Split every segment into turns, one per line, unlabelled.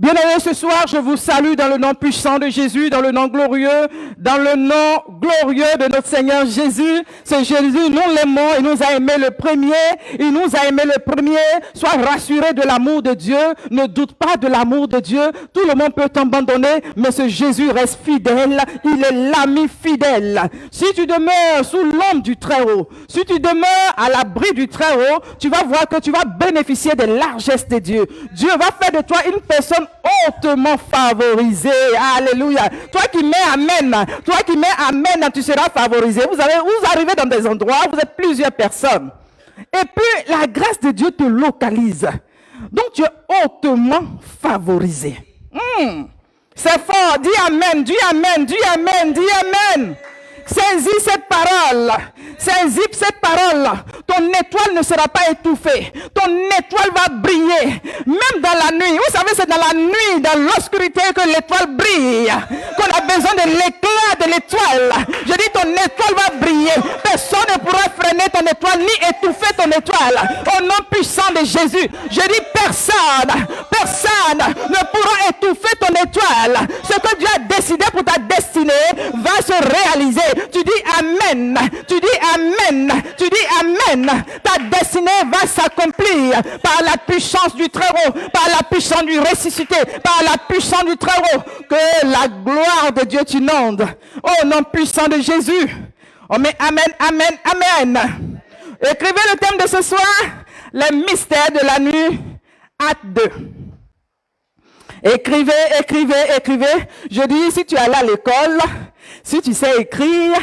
Bien-aimés, ce soir, je vous salue dans le nom puissant de Jésus, dans le nom glorieux de notre Seigneur Jésus. C'est Jésus, nous l'aimons, il nous a aimé le premier, Sois rassuré de l'amour de Dieu, ne doute pas de l'amour de Dieu. Tout le monde peut t'abandonner, mais ce Jésus reste fidèle, il est l'ami fidèle. Si tu demeures sous l'ombre du Très-Haut, si tu demeures à l'abri du Très-Haut, tu vas voir que tu vas bénéficier des largesses de Dieu. Dieu va faire de toi une personne hautement favorisée. Alléluia. Toi qui mets amen, tu seras favorisé. Vous arrivez dans des endroits, vous êtes plusieurs personnes. Et puis, la grâce de Dieu te localise. Donc, tu es hautement favorisé. C'est fort. Dis amen, dis amen, dis amen, dis amen. Saisis cette parole. Saisis cette parole. Ton étoile ne sera pas étouffée. Ton étoile va briller. Même dans la nuit. Vous savez, c'est dans la nuit, dans l'obscurité que l'étoile brille. Qu'on a besoin de l'éclat de l'étoile. Je dis, ton étoile va briller. Personne ne pourra freiner ton étoile, ni étouffer ton étoile. Au nom puissant de Jésus. Je dis, personne ne pourra étouffer ton étoile. Ce que Dieu a décidé pour ta destinée va se réaliser. Tu dis amen, tu dis amen, tu dis amen. Ta destinée va s'accomplir par la puissance du Très-Haut, par la puissance du ressuscité, par la puissance du Très-Haut. Que la gloire de Dieu t'inonde. Au nom puissant de Jésus. On met amen, amen, amen. Écrivez le thème de ce soir, les mystères de la nuit, acte 2. Écrivez. Je dis, si tu es allé à l'école, si tu sais écrire,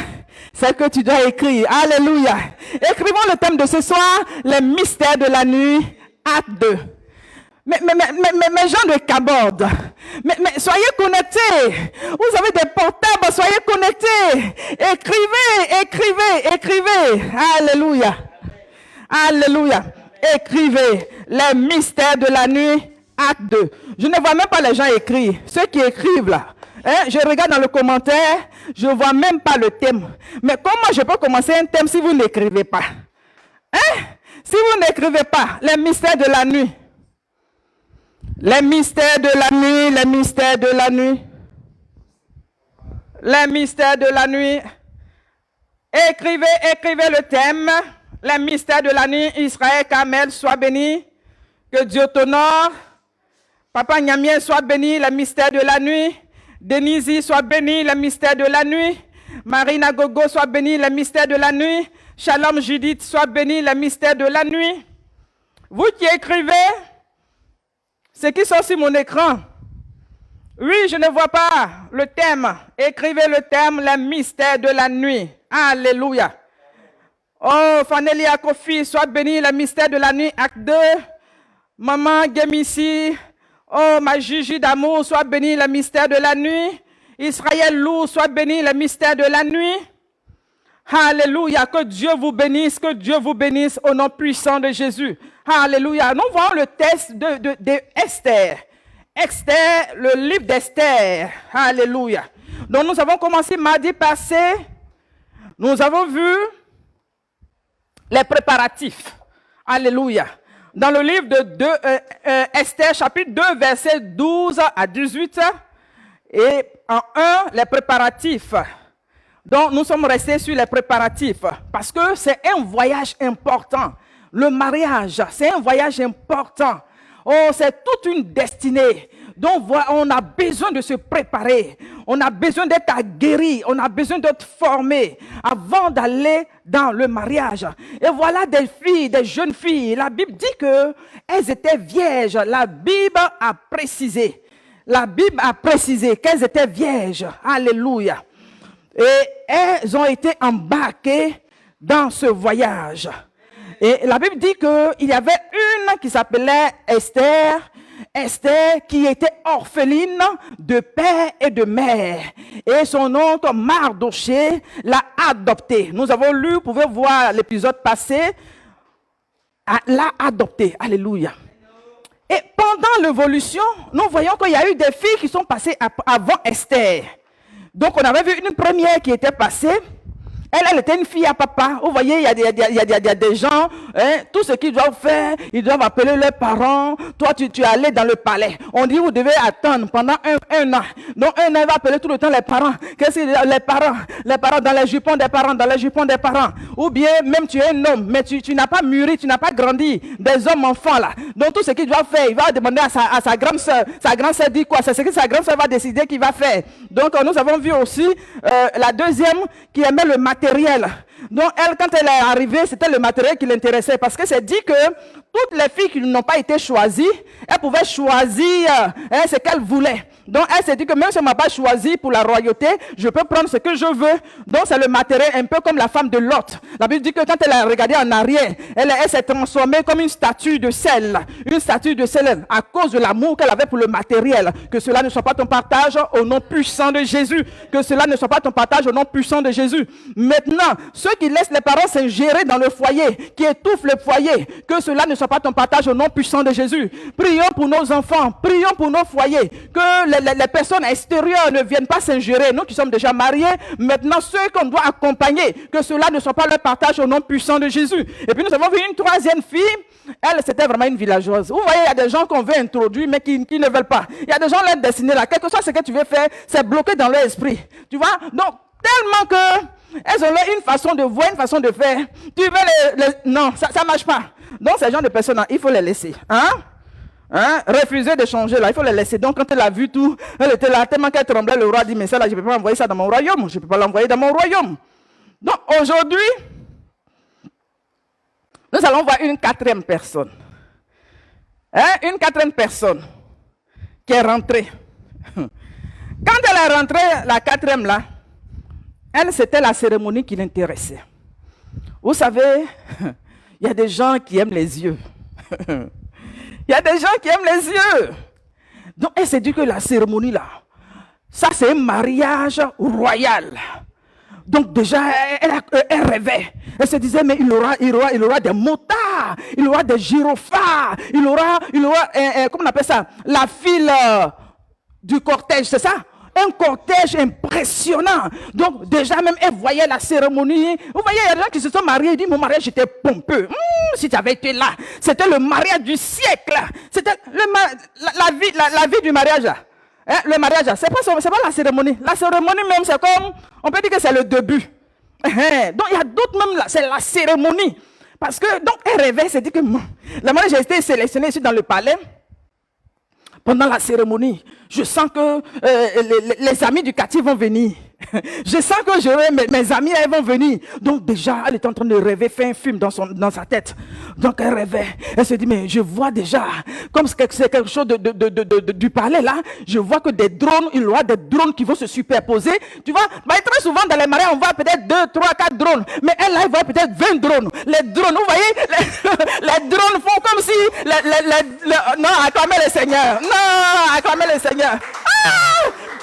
c'est que tu dois écrire. Alléluia. Écrivons le thème de ce soir, les mystères de la nuit, acte 2. Mais gens de Caborde, mais soyez connectés. Vous avez des portables, soyez connectés. Écrivez. Alléluia. Alléluia. Écrivez les mystères de la nuit, acte 2. Je ne vois même pas les gens écrire. Ceux qui écrivent là, je regarde dans le commentaire, je ne vois même pas le thème. Mais comment je peux commencer un thème si vous n'écrivez pas? Si vous n'écrivez pas, les mystères de la nuit. Les mystères de la nuit, les mystères de la nuit. Les mystères de la nuit. Écrivez le thème. Les mystères de la nuit. Israël Kamel, sois béni. Que Dieu t'honore. Papa Nyamien, sois béni. Les mystères de la nuit. Denisi, sois béni. Les mystères de la nuit. Marina Gogo, sois béni. Les mystères de la nuit. Shalom Judith, sois béni. Les mystères de la nuit. Vous qui écrivez, c'est qui sont sur mon écran. Oui, je ne vois pas le thème. Écrivez le thème, les mystères de la nuit. Alléluia. Oh, Fanelia Kofi, sois béni, les mystères de la nuit, acte 2. Maman Gemissi, oh, ma Gigi d'amour, sois béni, les mystères de la nuit. Israël Lou, sois béni, les mystères de la nuit. Alléluia, que Dieu vous bénisse au nom puissant de Jésus. Alléluia. Nous voyons le texte de Esther. Esther, le livre d'Esther. Alléluia. Donc nous avons commencé mardi passé. Nous avons vu les préparatifs. Alléluia. Dans le livre de Esther, chapitre 2, versets 12 à 18. Et en 1, les préparatifs. Donc, nous sommes restés sur les préparatifs parce que c'est un voyage important. Le mariage, c'est un voyage important. Oh, c'est toute une destinée. Donc, on a besoin de se préparer. On a besoin d'être aguerri. On a besoin d'être formé avant d'aller dans le mariage. Et voilà des filles, des jeunes filles. La Bible dit qu'elles étaient vierges. La Bible a précisé qu'elles étaient vierges. Alléluia. Et elles ont été embarquées dans ce voyage. Et la Bible dit qu'il y avait une qui s'appelait Esther qui était orpheline de père et de mère. Et son oncle Mardoché l'a adoptée. Nous avons lu, vous pouvez voir l'épisode passé, l'a adoptée. Alléluia. Et pendant l'évolution, nous voyons qu'il y a eu des filles qui sont passées avant Esther. Donc, on avait vu une première qui était passée. Elle était une fille à papa. Vous voyez, il y a des gens, hein, tout ce qu'ils doivent faire, ils doivent appeler leurs parents. Toi, tu es allé dans le palais. On dit, vous devez attendre pendant un an. Donc, un an, il va appeler tout le temps les parents. Qu'est-ce que les parents dans les jupons des parents, Ou bien, même tu es un homme, mais tu n'as pas mûri, tu n'as pas grandi. Des hommes enfants, là. Donc, tout ce qu'il doit faire, il va demander à sa grande sœur. Sa grande sœur dit quoi? C'est ce que sa grande sœur va décider qu'il va faire. Donc, nous avons vu aussi la deuxième qui aimait le matériel. Donc elle, quand elle est arrivée, c'était le matériel qui l'intéressait, parce que c'est dit que toutes les filles qui n'ont pas été choisies, elles pouvaient choisir ce qu'elles voulaient. Donc elle s'est dit que même si on ne m'a pas choisi pour la royauté, je peux prendre ce que je veux. Donc c'est le matériel, un peu comme la femme de Lot. La Bible dit que quand elle a regardé en arrière, elle s'est transformée comme une statue de sel. Une statue de sel à cause de l'amour qu'elle avait pour le matériel. Que cela ne soit pas ton partage au nom puissant de Jésus. Que cela ne soit pas ton partage au nom puissant de Jésus. Maintenant, ceux qui laissent les parents s'ingérer dans le foyer, qui étouffent le foyer, que cela ne soit pas ton partage au nom puissant de Jésus. Prions pour nos enfants, prions pour nos foyers, que les personnes extérieures ne viennent pas s'ingérer. Nous qui sommes déjà mariés, maintenant ceux qu'on doit accompagner, que cela ne soit pas leur partage au nom puissant de Jésus. Et puis nous avons vu une troisième fille, elle c'était vraiment une villageoise. Vous voyez, il y a des gens qu'on veut introduire mais qui ne veulent pas. Il y a des gens là destinés là, quel que soit ce que tu veux faire, c'est bloqué dans leur esprit. Tu vois, donc tellement que elles ont là une façon de voir, une façon de faire. Tu veux non, ça ne marche pas. Donc ces gens de personnes là, il faut les laisser. Refuser de changer là, il faut les laisser. Donc quand elle a vu tout, elle était là tellement qu'elle tremblait. Le roi dit, mais ça là, je ne peux pas envoyer ça dans mon royaume. Je ne peux pas l'envoyer dans mon royaume. Donc aujourd'hui, nous allons voir une quatrième personne. Une quatrième personne qui est rentrée. Quand elle est rentrée, la quatrième là, elle, c'était la cérémonie qui l'intéressait. Vous savez, il y a des gens qui aiment les yeux. Il y a des gens qui aiment les yeux. Donc, elle s'est dit que la cérémonie là, ça c'est un mariage royal. Donc déjà, elle rêvait. Elle se disait, mais il aura des motards, il aura des gyrophares, il aura comment on appelle ça? La file du cortège, c'est ça? Un cortège impressionnant. Donc déjà même, elle voyait la cérémonie. Vous voyez, il y a des gens qui se sont mariés, ils disent, mon mariage était pompeux. Si tu avais été là, c'était le mariage du siècle. C'était la vie du mariage là. Le mariage, c'est pas la cérémonie. La cérémonie même, c'est comme, on peut dire que c'est le début. Donc il y a d'autres même là, c'est la cérémonie. Parce que, donc elle rêvait, elle s'est dit que la mariage a été sélectionnée ici dans le palais. Pendant la cérémonie, je sens que les amis du quartier vont venir. Je sens que j'aurai mes amis, elles vont venir. Donc déjà, elle est en train de rêver, faire un film dans sa tête. Donc elle rêvait. Elle se dit, mais je vois déjà, comme c'est quelque chose du palais là, je vois que des drones, il y aura des drones qui vont se superposer. Tu vois, très souvent dans les mariages, on voit peut-être 2, 3, 4 drones. Mais elle là, elle voit peut-être 20 drones. Les drones, vous voyez, les drones font comme si, non, acclamez le Seigneur. Non, acclamez le Seigneur.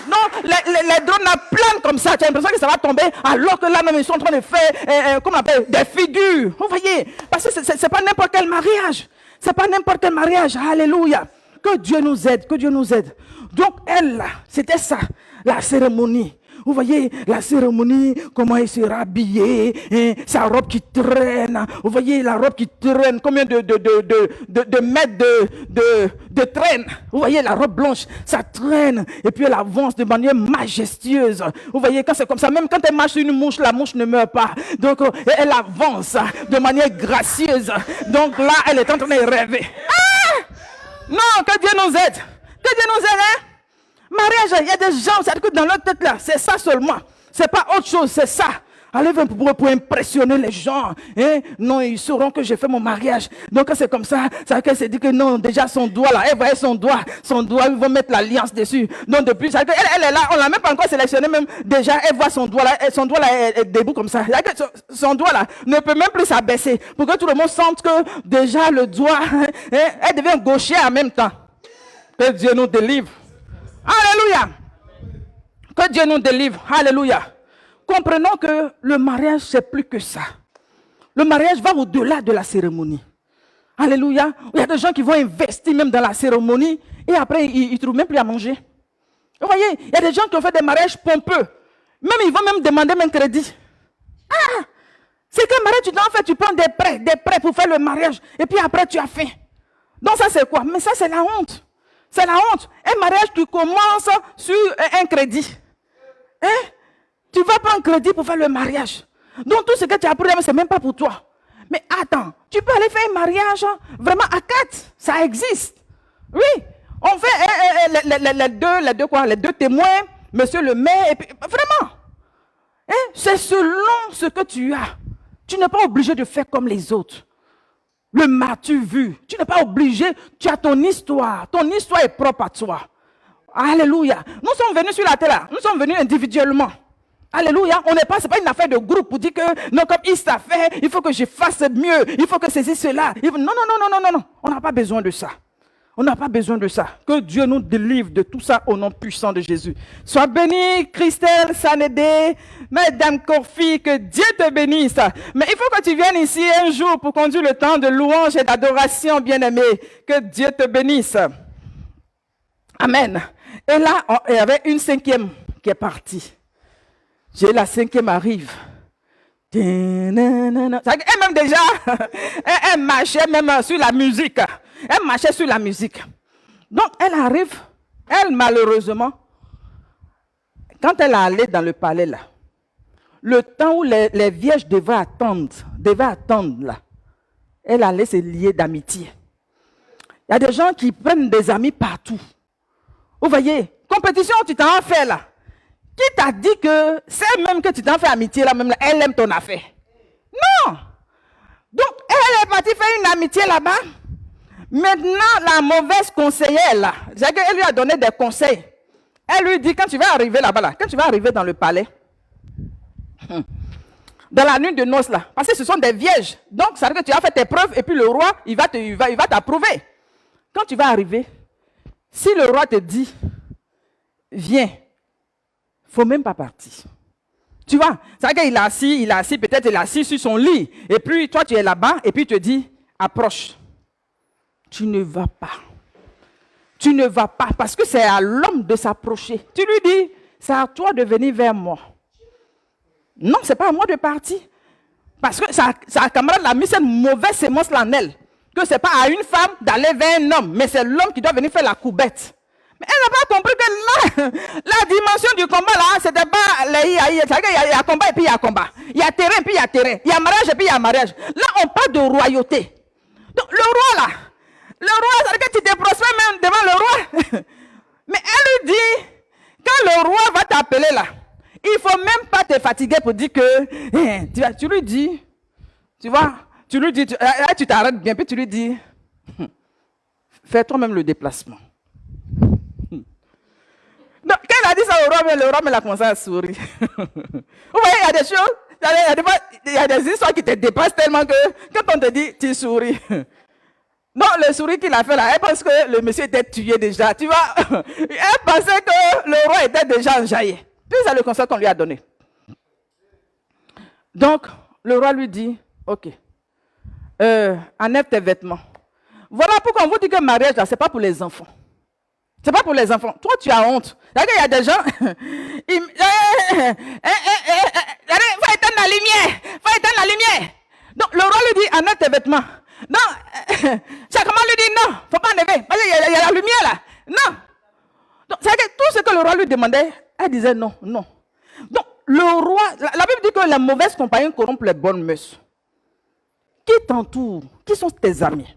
Non, les drones planent comme ça. Tu as l'impression que ça va tomber, alors que là même ils sont en train de faire, comment on appelle, des figures. Vous voyez, parce que c'est pas n'importe quel mariage. C'est pas n'importe quel mariage. Alléluia. Que Dieu nous aide, que Dieu nous aide. Donc elle là, c'était ça, la cérémonie. Vous voyez la cérémonie, comment elle sera habillée, sa robe qui traîne. Vous voyez la robe qui traîne, combien de mètres de traîne. Vous voyez la robe blanche, ça traîne. Et puis elle avance de manière majestueuse. Vous voyez quand c'est comme ça, même quand elle marche sur une mouche, la mouche ne meurt pas. Donc elle avance de manière gracieuse. Donc là, elle est en train de rêver. Non, que Dieu nous aide. Que Dieu nous aide, Mariage, il y a des gens, c'est-à-dire que dans leur tête là, c'est ça seulement. C'est pas autre chose, c'est ça. Allez pour impressionner les gens. Non, ils sauront que j'ai fait mon mariage. Donc c'est comme ça, ça qu'elle s'est dit que non, déjà son doigt là, elle voyait son doigt, ils vont mettre l'alliance dessus. Donc depuis, ça elle est là, on l'a même pas encore sélectionné même. Déjà, elle voit son doigt là, son doigt là est debout comme ça. Son doigt là ne peut même plus s'abaisser pour que tout le monde sente que déjà le doigt, elle devient gaucher en même temps. Que Dieu nous délivre. Alléluia. Que Dieu nous délivre. Alléluia. Comprenons que le mariage, c'est plus que ça. Le mariage va au-delà de la cérémonie. Alléluia. Il y a des gens qui vont investir même dans la cérémonie et après, ils ne trouvent même plus à manger. Vous voyez, il y a des gens qui ont fait des mariages pompeux. Même, ils vont même demander un crédit. Ah, c'est que mariage, tu dois faire, tu prends des prêts pour faire le mariage. Et puis après, tu as faim. Donc ça, c'est quoi? Mais ça, c'est la honte. C'est la honte. Un mariage, tu commences sur un crédit. Hein? Tu vas prendre crédit pour faire le mariage. Donc tout ce que tu as appris, ce n'est même pas pour toi. Mais attends, tu peux aller faire un mariage vraiment à 4. Ça existe. Oui. On fait les deux témoins, monsieur le maire, et puis, vraiment. Hein? C'est selon ce que tu as. Tu n'es pas obligé de faire comme les autres. Le m'as-tu vu? Tu n'es pas obligé. Tu as ton histoire. Ton histoire est propre à toi. Alléluia. Nous sommes venus sur la terre. Nous sommes venus individuellement. Alléluia. On n'est pas, c'est pas une affaire de groupe pour dire que non, comme il s'est fait, il faut que je fasse mieux. Il faut que ceci, cela. Non. On n'a pas besoin de ça. On n'a pas besoin de ça. Que Dieu nous délivre de tout ça au nom puissant de Jésus. Sois bénie, Christelle, Sanedé, Madame Corfi, que Dieu te bénisse. Mais il faut que tu viennes ici un jour pour conduire le temps de louange et d'adoration, bien-aimé. Que Dieu te bénisse. Amen. Et là, il y avait une 5e qui est partie. J'ai la 5e arrive. Elle-même déjà, elle marchait même sur la musique. Elle marchait sur la musique. Donc, elle arrive, elle malheureusement, quand elle est allée dans le palais là, le temps où les vierges devaient attendre là, elle allait se lier d'amitié. Il y a des gens qui prennent des amis partout. Vous voyez, compétition, tu t'en fais là. Qui t'a dit que c'est même que tu t'en fais amitié là, même là, elle aime ton affaire? Non! Donc, elle est partie faire une amitié là-bas. Maintenant, la mauvaise conseillère là, c'est qu'elle lui a donné des conseils. Elle lui dit, quand tu vas arriver là-bas, là, quand tu vas arriver dans le palais, dans la nuit de noces là, parce que ce sont des vierges. Donc, ça veut dire que tu as fait tes preuves et puis le roi, il va t'approuver. Quand tu vas arriver, si le roi te dit, viens, il ne faut même pas partir. Tu vois, c'est vrai qu'il est assis, peut-être il est assis sur son lit. Et puis, toi, tu es là-bas, et puis il te dit, approche. Tu ne vas pas. Tu ne vas pas, parce que c'est à l'homme de s'approcher. Tu lui dis, c'est à toi de venir vers moi. Non, ce n'est pas à moi de partir. Parce que sa camarade l'a mis cette mauvaise sémence là en elle. Que ce n'est pas à une femme d'aller vers un homme, mais c'est l'homme qui doit venir faire la coubette. Mais elle n'a pas compris que là, la dimension du combat, là, c'était pas... Il y a combat et puis il y a combat. Il y a terrain et puis il y a terrain. Il y a mariage et puis il y a mariage. Là, on parle de royauté. Donc, le roi, là, ça veut dire que tu te prospères même devant le roi. Mais elle lui dit, quand le roi va t'appeler, là, il ne faut même pas te fatiguer pour dire que... tu lui dis, tu vois, tu t'arrêtes bien, puis tu lui dis, fais toi-même le déplacement. Donc, quand elle a dit ça au roi, le roi a commencé à sourire. Vous voyez, il y a des choses, il y a des histoires qui te dépassent tellement que quand on te dit, tu souris. Non, le sourire qu'il a fait là, elle pense que le monsieur était tué déjà. Tu vois, elle pensait que le roi était déjà enjaillé. Puis c'est le conseil qu'on lui a donné. Donc, le roi lui dit, ok, enlève tes vêtements. Voilà pourquoi on vous dit que le mariage, ce n'est pas pour les enfants. Ce n'est pas pour les enfants. Toi, tu as honte. Il y a des gens, il faut éteindre la lumière. Faut éteindre la lumière. Donc, le roi lui dit, enlève tes vêtements. Non, ça comment lui dit non, il ne faut pas enlever. Parce qu'il y a la lumière là. Non. Donc, c'est que tout ce que le roi lui demandait, elle disait non. Donc, le roi, la Bible dit que la mauvaise compagnie corrompt les bonnes mœurs. Qui t'entoure? Qui sont tes amis?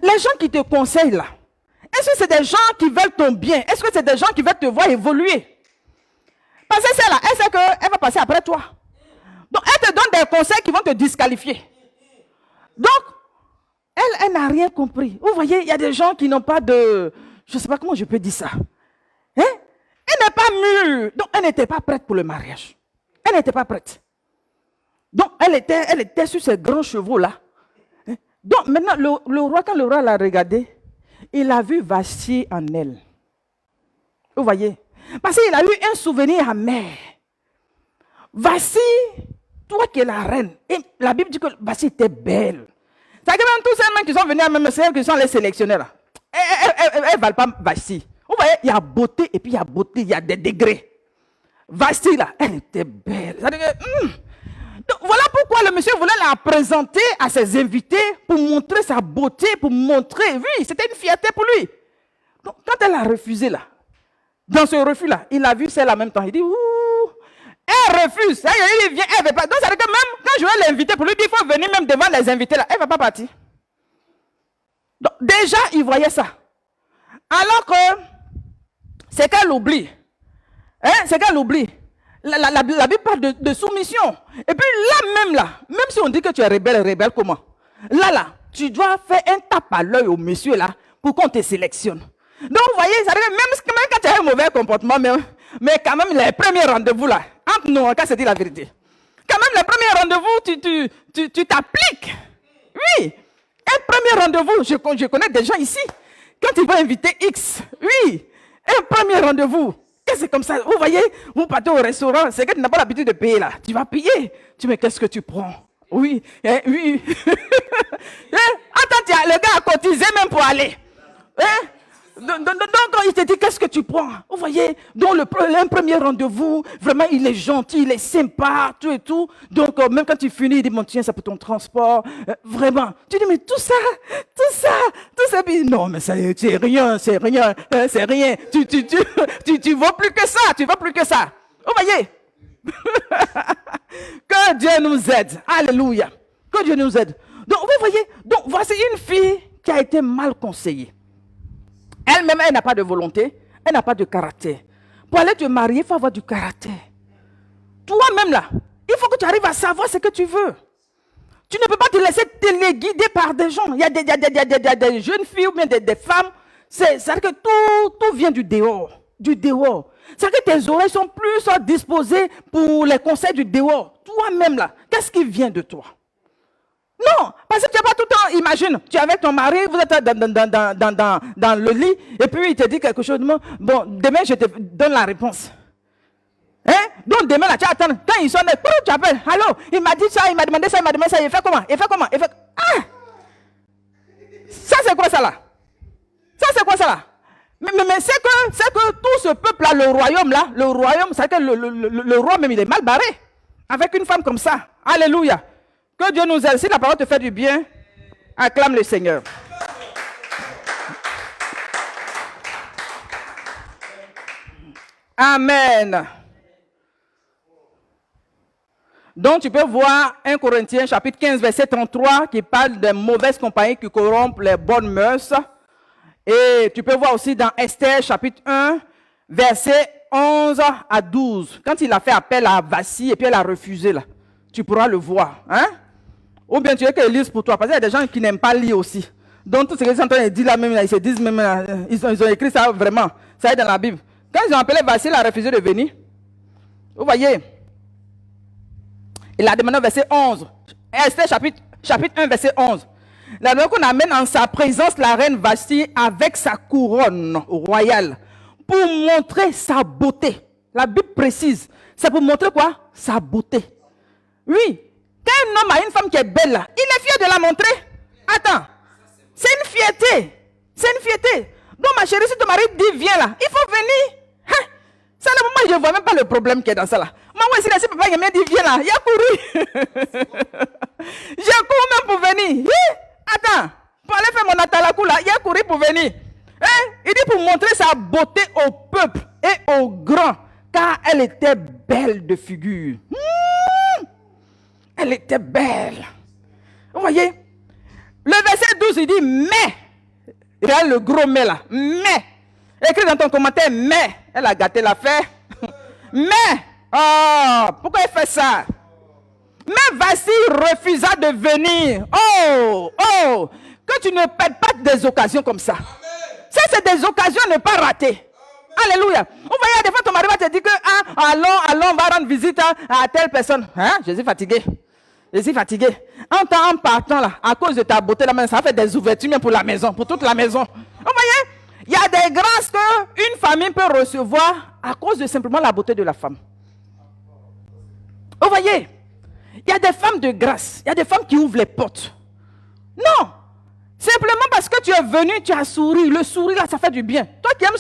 Les gens qui te conseillent là, est-ce que c'est des gens qui veulent ton bien? Est-ce que c'est des gens qui veulent te voir évoluer? Parce que celle-là, elle sait qu'elle va passer après toi. Donc, elle te donne des conseils qui vont te disqualifier. Donc, elle n'a rien compris. Vous voyez, il y a des gens qui n'ont pas de... Je ne sais pas comment je peux dire ça. Hein? Elle n'est pas mûre. Donc, elle n'était pas prête pour le mariage. Elle n'était pas prête. Donc, elle était sur ces grands chevaux-là. Donc, maintenant, le roi, quand le roi l'a regardé, il a vu Vashti en elle. Vous voyez? Parce qu'il a eu un souvenir amer. Vashti, toi qui es la reine, et la Bible dit que Vashti était belle. C'est que même tous ces mecs qui sont venus à même celles qui sont les sélectionneurs, elles ne valent pas Vashti. Vous voyez, il y a beauté et puis il y a beauté, il y a des degrés. Vashti là, elle était belle. C'est-à-dire que, voilà pourquoi le monsieur voulait la présenter à ses invités pour montrer sa beauté, pour montrer, oui, c'était une fierté pour lui. Donc, quand elle a refusé là, dans ce refus-là, il a vu celle en même temps. Il dit, ouh, elle refuse. Il vient, elle ne veut pas. Donc, ça veut dire que même quand je vais l'inviter pour lui dire, il faut venir même devant les invités là, elle ne va pas partir. Donc, déjà, il voyait ça. Alors que, c'est qu'elle oublie. Hein, c'est qu'elle oublie. La Bible parle de soumission. Et puis même si on dit que tu es rebelle comment? Là, tu dois faire un tape à l'œil au monsieur là, pour qu'on te sélectionne. Donc, vous voyez, ça veut dire même quand tu as un mauvais comportement, mais quand même, les premiers rendez-vous là, entre nous, quand c'est dit la vérité, quand même, les premiers rendez-vous, tu t'appliques. Oui, un premier rendez-vous, je connais des gens ici, quand ils vont inviter X, oui, un premier rendez-vous, et c'est comme ça, vous voyez, vous partez au restaurant, c'est que tu n'as pas l'habitude de payer là, tu vas payer, mais qu'est-ce que tu prends? Oui, oui. Attends, le gars a cotisé même pour aller. Donc, il te dit, qu'est-ce que tu prends? Vous voyez, donc le premier rendez-vous, vraiment, il est gentil, il est sympa, tout et tout. Donc, même quand tu finis, il dit, bon, tiens, ça pour ton transport. Vraiment. Tu dis, mais tout ça. Non, mais c'est rien. C'est rien. Tu vaux plus que ça. Vous voyez? Que Dieu nous aide. Alléluia. Que Dieu nous aide. Donc, vous voyez, donc voici une fille qui a été mal conseillée. Elle-même, elle n'a pas de volonté, elle n'a pas de caractère. Pour aller te marier, il faut avoir du caractère. Toi-même là, il faut que tu arrives à savoir ce que tu veux. Tu ne peux pas te laisser téléguider par des gens. Il y a des jeunes filles ou bien des femmes, c'est-à-dire que tout vient du dehors. C'est-à-dire que tes oreilles sont plus disposées pour les conseils du dehors. Toi-même là, qu'est-ce qui vient de toi? Non, parce que tu n'as pas tout le temps, imagine, tu es avec ton mari, vous êtes dans le lit, et puis il te dit quelque chose, bon, demain je te donne la réponse. Hein? Donc demain là, tu attends, quand il sonne, tu appelles, allô, il m'a dit ça, il m'a demandé ça, il fait comment? Ah! Ça c'est quoi ça là? Mais c'est que tout ce peuple là, le royaume, c'est que le roi même il est mal barré, avec une femme comme ça. Alléluia. Que Dieu nous aide. Si la parole te fait du bien, acclame le Seigneur. Amen. Donc tu peux voir 1 Corinthiens chapitre 15 verset 33 qui parle des mauvaises compagnies qui corrompent les bonnes mœurs. Et tu peux voir aussi dans Esther chapitre 1 verset 11 à 12. Quand il a fait appel à Vassi et puis elle a refusé là. Tu pourras le voir. Hein? Ou bien tu veux qu'elle lise pour toi. Parce qu'il y a des gens qui n'aiment pas lire aussi. Donc tout ce qu'ils sont en train de dire là même, ils se disent même, ils ont écrit ça vraiment. Ça est dans la Bible. Quand ils ont appelé Vassi, il a refusé de venir. Vous voyez. Il a demandé au verset 11. Esther chapitre 1 verset 11. Là donc on amène en sa présence la reine Vassi avec sa couronne royale. Pour montrer sa beauté. La Bible précise. C'est pour montrer quoi? Sa beauté. Oui. Quand un homme a une femme qui est belle là, il est fier de la montrer. Attends. C'est une fierté. Donc ma chérie, si ton mari dit viens là, il faut venir. Hein? Ça là, moi je ne vois même pas le problème qui est dans ça là. Moi si papa m'a dit viens là, il a couru. J'ai couru même pour venir. Oui? Attends. Pour aller faire mon atalakou là, il a couru pour venir. Hein? Il dit pour montrer sa beauté au peuple et aux grands. Car elle était belle de figure. Elle était belle. Vous voyez? Le verset 12, il dit mais. Regarde le gros mais là. Mais. Écris dans ton commentaire mais. Elle a gâté l'affaire. Mais. Oh, pourquoi elle fait ça? Mais Vassi refusa de venir. Oh. Que tu ne perdes pas des occasions comme ça. Ça, c'est des occasions à ne pas rater. Alléluia. Vous voyez, des fois, ton mari va te dire que allons, on va rendre visite à telle personne. Hein? Je suis fatigué. En partant là, à cause de ta beauté, là, ça fait des ouvertures même pour la maison, pour toute la maison. Vous voyez, il y a des grâces qu'une famille peut recevoir à cause de simplement la beauté de la femme. Vous voyez, il y a des femmes de grâce, il y a des femmes qui ouvrent les portes. Non, simplement parce que tu es venu, tu as souri. Le sourire là, ça fait du bien. Toi qui aimes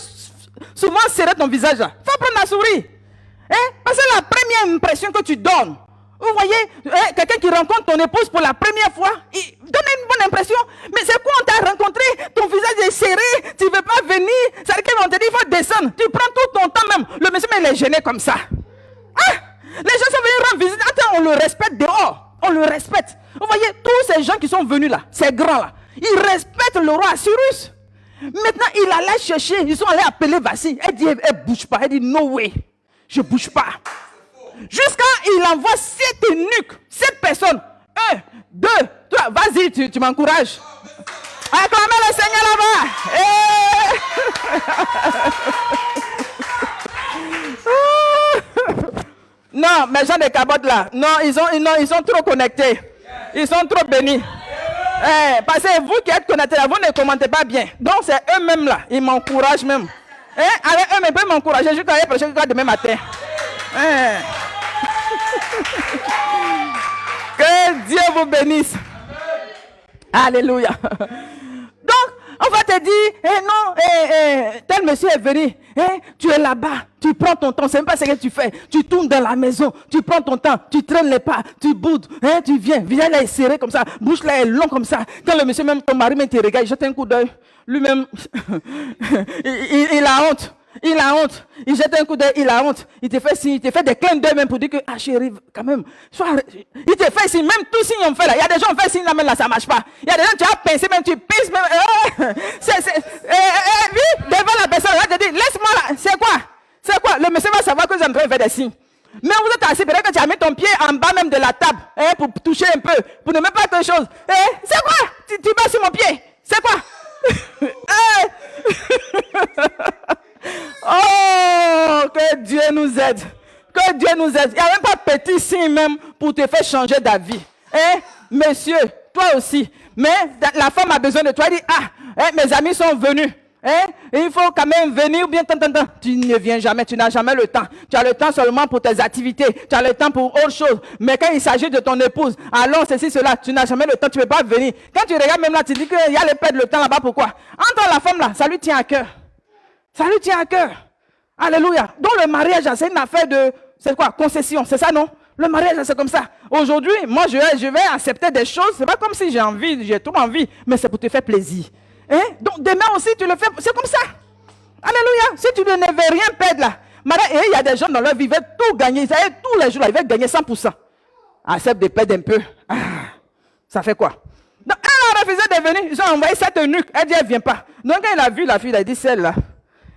souvent serrer ton visage là, faut prendre la souris. Hein? Parce que la première impression que tu donnes, Vous voyez, quelqu'un qui rencontre ton épouse pour la première fois, il donne une bonne impression. Mais c'est quoi, on t'a rencontré, ton visage est serré, tu ne veux pas venir. C'est-à-dire qu'ils vont te dire, il faut descendre. Tu prends tout ton temps même. Le monsieur, mais il est gêné comme ça. Ah, les gens sont venus rendre visite. Attends, on le respecte dehors. On le respecte. Vous voyez, tous ces gens qui sont venus là, ces grands-là, ils respectent le roi Cyrus. Maintenant, il allait chercher, ils sont allés appeler Vassi. Elle dit, elle ne bouge pas. Elle dit, no way, je ne bouge pas. Jusqu'à il envoie 7 eunuques, 7 personnes. 1, 2, 3, vas-y, tu m'encourages. Acclamez le Seigneur là-bas. Non, mes gens de Cabotte là, non, ils sont trop connectés. Ils sont trop bénis. Parce que vous qui êtes connectés là, vous ne commentez pas bien. Donc c'est eux-mêmes là, ils m'encouragent même. Avec eux, ils peuvent m'encourager jusqu'à demain matin. Que Dieu vous bénisse. Alléluia. Donc, on va te dire, tel monsieur est venu, tu es là-bas, tu prends ton temps, c'est même pas ce que tu fais. Tu tournes dans la maison, tu prends ton temps, tu traînes les pas, tu boudes, tu viens, visage là est serré comme ça, bouche là est long comme ça. Quand le monsieur, même ton mari, même te regarde, il jette un coup d'œil, lui-même, il a honte. Il a honte. Il jette un coup d'œil, il a honte. Il te fait signe, il te fait des clins d'œil même pour dire que, ah chérie, quand même. Il te fait signe, même tout signe on fait là. Il y a des gens qui font signe là, même là, ça ne marche pas. Il y a des gens qui ont pincé, même tu pinces même. Oui, devant la personne, là, te dit, laisse-moi là. C'est quoi? Le monsieur va savoir que vous êtes en train de faire des signes. Mais vous êtes assis, peut-être que tu as mis ton pied en bas même de la table, pour toucher un peu, pour ne même pas quelque chose. C'est quoi? Tu bats sur mon pied. C'est quoi? Oh, que Dieu nous aide. Que Dieu nous aide. Il n'y a même pas petit signe même pour te faire changer d'avis. Monsieur, toi aussi. Mais la femme a besoin de toi. Elle dit, mes amis sont venus. Il faut quand même venir ou bien tant. Tu ne viens jamais, tu n'as jamais le temps. Tu as le temps seulement pour tes activités. Tu as le temps pour autre chose. Mais quand il s'agit de ton épouse, alors ceci, cela, tu n'as jamais le temps, tu ne peux pas venir. Quand tu regardes même là, tu dis qu'il y a les perdre le temps là-bas, pourquoi? Entre la femme là, ça lui tient à cœur. Ça lui tient à cœur. Alléluia. Donc le mariage, c'est une affaire de, c'est quoi? Concession, c'est ça, non? Le mariage, c'est comme ça. Aujourd'hui, moi, je vais accepter des choses. C'est pas comme si j'ai envie, j'ai trop envie, mais c'est pour te faire plaisir. Donc demain aussi, tu le fais, c'est comme ça. Alléluia. Si tu ne veux rien perdre là. Il y a des gens dans leur vie, ils veulent tout gagner. Ils savent, tous les jours, ils veulent gagner 100%. Accepte de perdre un peu. Ça fait quoi? Donc, elle a refusé de venir. Ils ont envoyé cette eunuque. Elle dit, elle ne vient pas. Donc, quand elle a vu la fille, elle a dit, celle-là,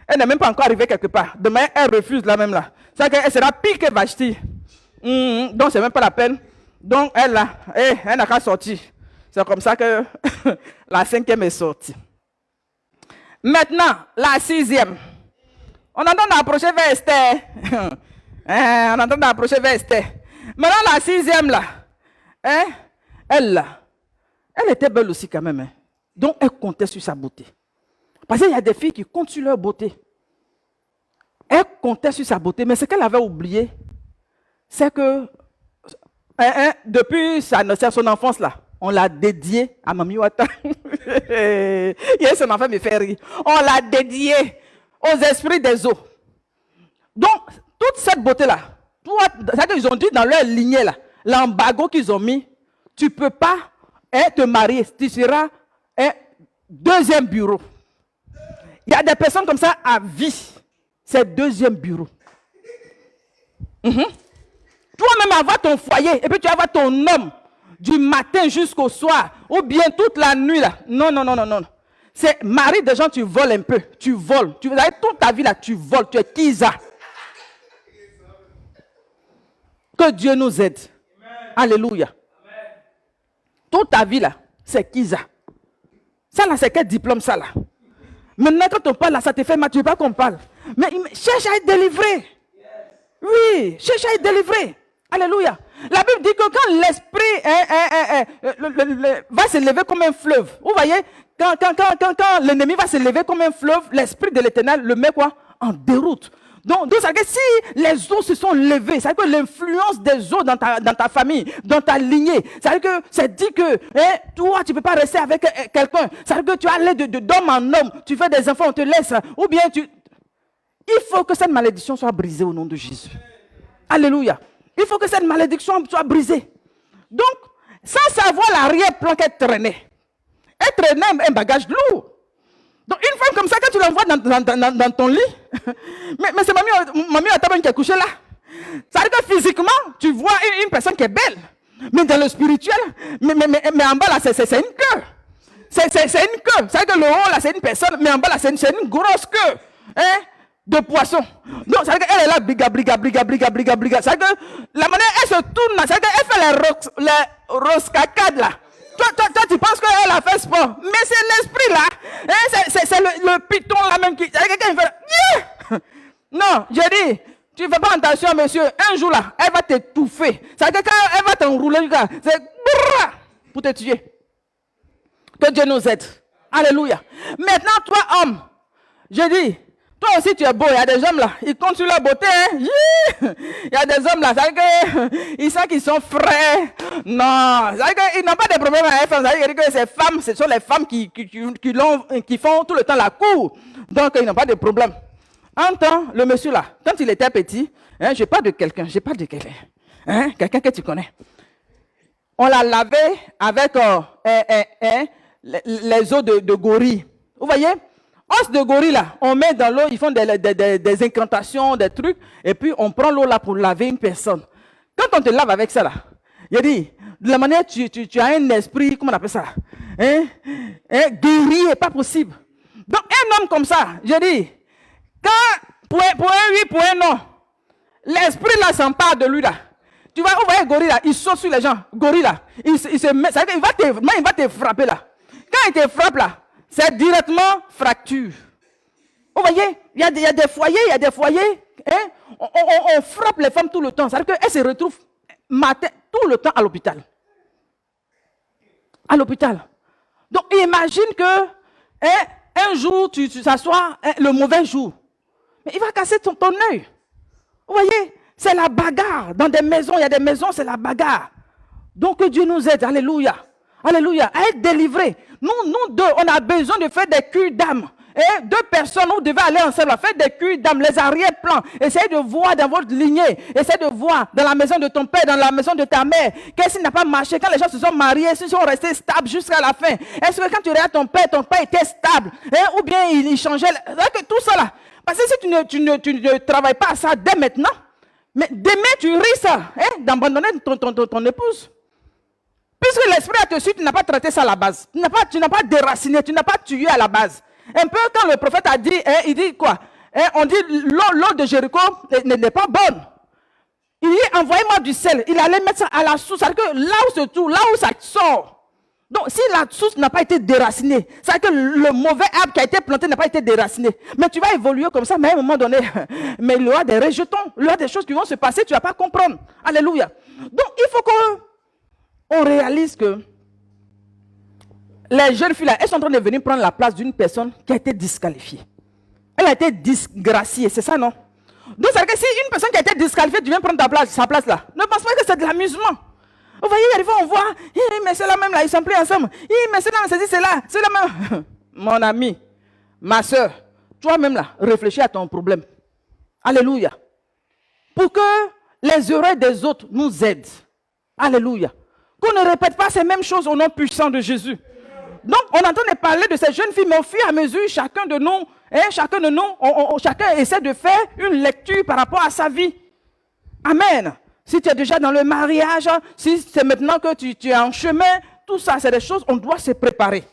elle n'est même pas encore arrivée quelque part. Demain, elle refuse là même là. C'est-à-dire qu'elle sera pire que Vashti. Donc, c'est même pas la peine. Donc, elle là, elle n'a qu'à sortir. C'est comme ça que la 5e est sortie. Maintenant, la 6e. On entend d'approcher vers Esther. On entend d'approcher vers Esther. Maintenant, la 6e là. Elle là. Elle était belle aussi quand même. Donc, elle comptait sur sa beauté. Parce qu'il y a des filles qui comptent sur leur beauté. Elle comptait sur sa beauté, mais ce qu'elle avait oublié, c'est que depuis son enfance là, on l'a dédié à Mami Wata. Son enfant me fait rire. On l'a dédié aux esprits des eaux. Donc, toute cette beauté-là, c'est-à-dire qu'ils ont dit dans leur lignée là, l'embargo qu'ils ont mis, tu ne peux pas te marier, tu seras un deuxième bureau. Il y a des personnes comme ça à vie. C'est deuxième bureau. Toi-même avoir ton foyer et puis tu vas avoir ton homme du matin jusqu'au soir ou bien toute la nuit là. Non. C'est mari de gens, tu voles un peu. Tu voles. Tu vas toute ta vie là, tu voles. Tu es Kiza. Que Dieu nous aide. Amen. Alléluia. Amen. Toute ta vie là, c'est Kiza. Ça là, c'est quel diplôme ça là? Maintenant, quand on parle là, ça te fait mal, tu ne veux pas qu'on parle. Mais cherche à être délivré. Oui, cherche à être délivré. Alléluia. La Bible dit que quand l'esprit va se lever comme un fleuve, vous voyez, quand l'ennemi va se lever comme un fleuve, l'esprit de l'Éternel le met quoi? En déroute. Donc ça veut dire que si les eaux se sont levées, ça veut dire que l'influence des eaux dans ta famille, dans ta lignée, ça veut dire que c'est dit que toi, tu ne peux pas rester avec quelqu'un. Ça veut dire que tu as l'aide d'homme en homme, tu fais des enfants, on te laisse. Ou bien il faut que cette malédiction soit brisée au nom de Jésus. Alléluia. Il faut que cette malédiction soit brisée. Donc, sans savoir l'arrière-plan qu'elle traînait. Elle traînait un bagage lourd. Donc, une femme comme ça, quand tu l'envoies dans ton lit, mais c'est mamie Atabane qui est couchée là. Ça veut dire que physiquement, tu vois une personne qui est belle. Mais dans le spirituel, mais en bas là, c'est une queue. C'est une queue. Ça veut dire que le haut là, c'est une personne, mais en bas là, c'est une grosse queue. Hein? De poisson. Donc, ça veut dire qu'elle est là, briga. Ça veut dire que la manière, elle se tourne là, ça veut dire qu'elle fait les roscacades là. Toi, tu penses qu'elle a fait sport. Mais c'est l'esprit là. Hein? C'est le python là même qui. Ça veut dire que quelqu'un fait. Non, j'ai dit, tu ne fais pas attention, monsieur. Un jour là, elle va t'étouffer. Ça veut dire qu'elle va t'enrouler, c'est pour te tuer. Que Dieu nous aide. Alléluia. Maintenant, toi, homme, je dis, toi aussi tu es beau. Il y a des hommes là, ils comptent sur leur beauté. Hein? Il y a des hommes là, ça veut dire qu'ils sentent qu'ils sont frais. Non, ça veut dire qu'ils n'ont pas de problème avec les femmes. Ça veut dire que ces femmes, ce sont les femmes qui font tout le temps la cour. Donc, ils n'ont pas de problème. En temps, le monsieur là, quand il était petit, hein, je parle de quelqu'un, hein, quelqu'un que tu connais. On l'a lavé avec les os de gorille. Vous voyez? Os de gorille là, on met dans l'eau, ils font des incantations, des trucs, et puis on prend l'eau là pour laver une personne. Quand on te lave avec ça là, il dit, de la manière tu as un esprit, comment on appelle ça? Guéri est pas possible. Donc un homme comme ça, je dis, quand pour un oui, pour un non, l'esprit là s'empare de lui là. Tu vois, vous voyez gorille là, il saute sur les gens, gorille là, il se met, ça veut dire il va te frapper là. Quand il te frappe là, c'est directement fracture. Vous voyez, il y a des foyers, hein? On frappe les femmes tout le temps. C'est-à-dire qu'elles se retrouvent tout le temps à l'hôpital. À l'hôpital. Donc imagine que un jour, tu s'assois, le mauvais jour. Mais il va casser ton œil. Vous voyez, c'est la bagarre. Dans des maisons, il y a des maisons, c'est la bagarre. Donc que Dieu nous aide. Alléluia. Alléluia. À être délivrés. Nous deux, on a besoin de faire des cures d'âme. Et deux personnes, vous devez aller ensemble, faire des cures d'âme, les arrière-plans. Essayez de voir dans votre lignée. Essayez de voir dans la maison de ton père, dans la maison de ta mère. Qu'est-ce qui n'a pas marché quand les gens se sont mariés, s'ils sont restés stables jusqu'à la fin. Est-ce que quand tu regardes ton père était stable, hein, ou bien il changeait. Que tout ça là. Parce que si tu ne travailles pas à ça dès maintenant, mais demain tu risques ça, hein, d'abandonner ton épouse. Puisque l'esprit a te suivi, tu n'as pas traité ça à la base. Tu n'as pas déraciné, tu n'as pas tué à la base. Un peu quand le prophète a dit, il dit quoi? On dit l'eau de Jéricho n'est pas bonne. Il dit envoyez-moi du sel. Il allait mettre ça à la source. C'est-à-dire que là où ça sort. Donc si la source n'a pas été déracinée, c'est-à-dire que le mauvais arbre qui a été planté n'a pas été déraciné. Mais tu vas évoluer comme ça, mais à un moment donné, mais il y aura des rejetons, il y aura des choses qui vont se passer, tu ne vas pas comprendre. Alléluia. Donc il faut qu'on réalise que les jeunes filles là, elles sont en train de venir prendre la place d'une personne qui a été disqualifiée. Elle a été disgraciée, c'est ça, non? Donc, c'est que si une personne qui a été disqualifiée, tu viens prendre sa place là, ne pense pas que c'est de l'amusement. Vous voyez, il y a des fois, on voit, mais c'est là même là, ils sont plus ensemble. Mais c'est là, c'est là, c'est là même. Mon ami, ma soeur, toi-même là, réfléchis à ton problème. Alléluia. Pour que les oreilles des autres nous aident. Alléluia. Qu'on ne répète pas ces mêmes choses au nom puissant de Jésus. Donc, on entend parler de ces jeunes filles, mais au fur et à mesure, chacun essaie de faire une lecture par rapport à sa vie. Amen. Si tu es déjà dans le mariage, si c'est maintenant que tu es en chemin, tout ça, c'est des choses, on doit se préparer.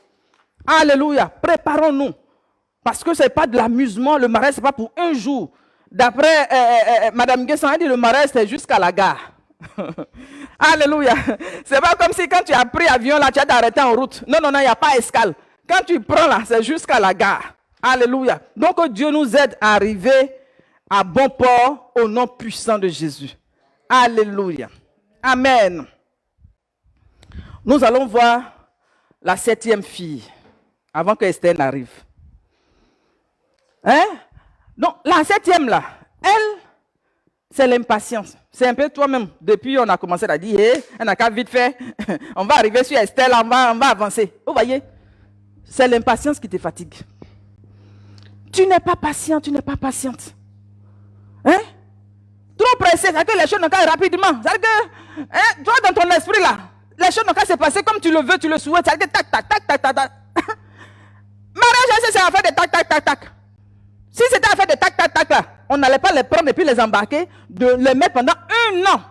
Alléluia. Préparons-nous. Parce que ce n'est pas de l'amusement, le mariage, ce n'est pas pour un jour. D'après Madame Guessan, elle dit le mariage, c'est jusqu'à la gare. Alléluia. C'est pas comme si quand tu as pris avion là, tu as d'arrêter en route. Non, il n'y a pas escale. Quand tu prends là, c'est jusqu'à la gare. Alléluia. Donc que Dieu nous aide à arriver à bon port au nom puissant de Jésus. Alléluia. Amen. Nous allons voir la 7e fille avant que Esther n'arrive. Hein? Donc la 7e là, elle, c'est l'impatience. C'est un peu toi-même. Depuis, on a commencé à dire, on n'a qu'à vite fait. On va arriver sur Esther, là, on va avancer. Vous voyez, c'est l'impatience qui te fatigue. Tu n'es pas patient, tu n'es pas patiente. Hein? Trop pressé, c'est-à-dire que les choses n'ont qu'à rapidement. C'est-à-dire que, toi, dans ton esprit là, les choses n'ont qu'à se passer comme tu le veux, tu le souhaites. C'est-à-dire que tac, tac, tac, tac, tac, tac. Mariage, c'est affaire de tac, tac, tac, tac. Si c'était affaire de tac, tac, tac, là, on n'allait pas les prendre et puis les embarquer, de les mettre pendant 1 an,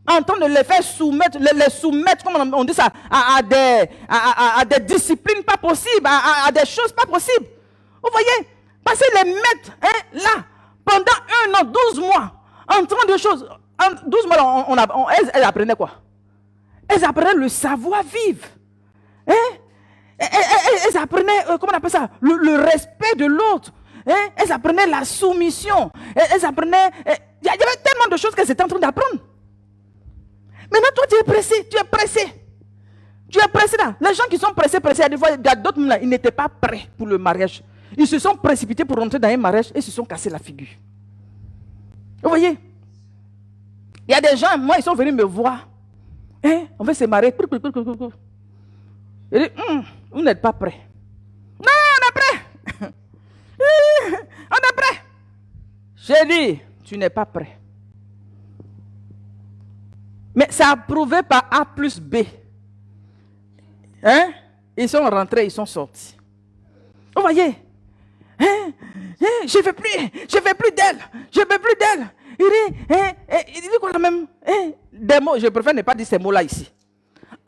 en train de les faire soumettre, les soumettre, comme on dit ça, à des disciplines pas possibles, à des choses pas possibles. Vous voyez, parce que les mettre là, pendant 1 an, 12 mois, en train de choses, en 12 mois, elles apprenaient quoi? Elles apprenaient le savoir-vivre. Elles apprenaient, comment on appelle ça, le respect de l'autre. Elles apprenaient la soumission. Elles apprenaient... Il y avait tellement de choses qu'elles étaient en train d'apprendre. Maintenant, toi, tu es pressé. Tu es pressé. Tu es pressé là. Les gens qui sont pressés, il y a d'autres là, ils n'étaient pas prêts pour le mariage. Ils se sont précipités pour rentrer dans un mariage et se sont cassés la figure. Vous voyez? Il y a des gens, moi, ils sont venus me voir. On veut se marier. Ils disent, vous n'êtes pas prêts. Non, on est prêts. On est prêt. J'ai dit, tu n'es pas prêt. Mais c'est approuvé par A plus B. Ils sont rentrés, ils sont sortis. Vous voyez? Je ne veux plus d'elle. Je ne veux plus d'elle. Il dit quoi même? Des mots, je préfère ne pas dire ces mots-là ici.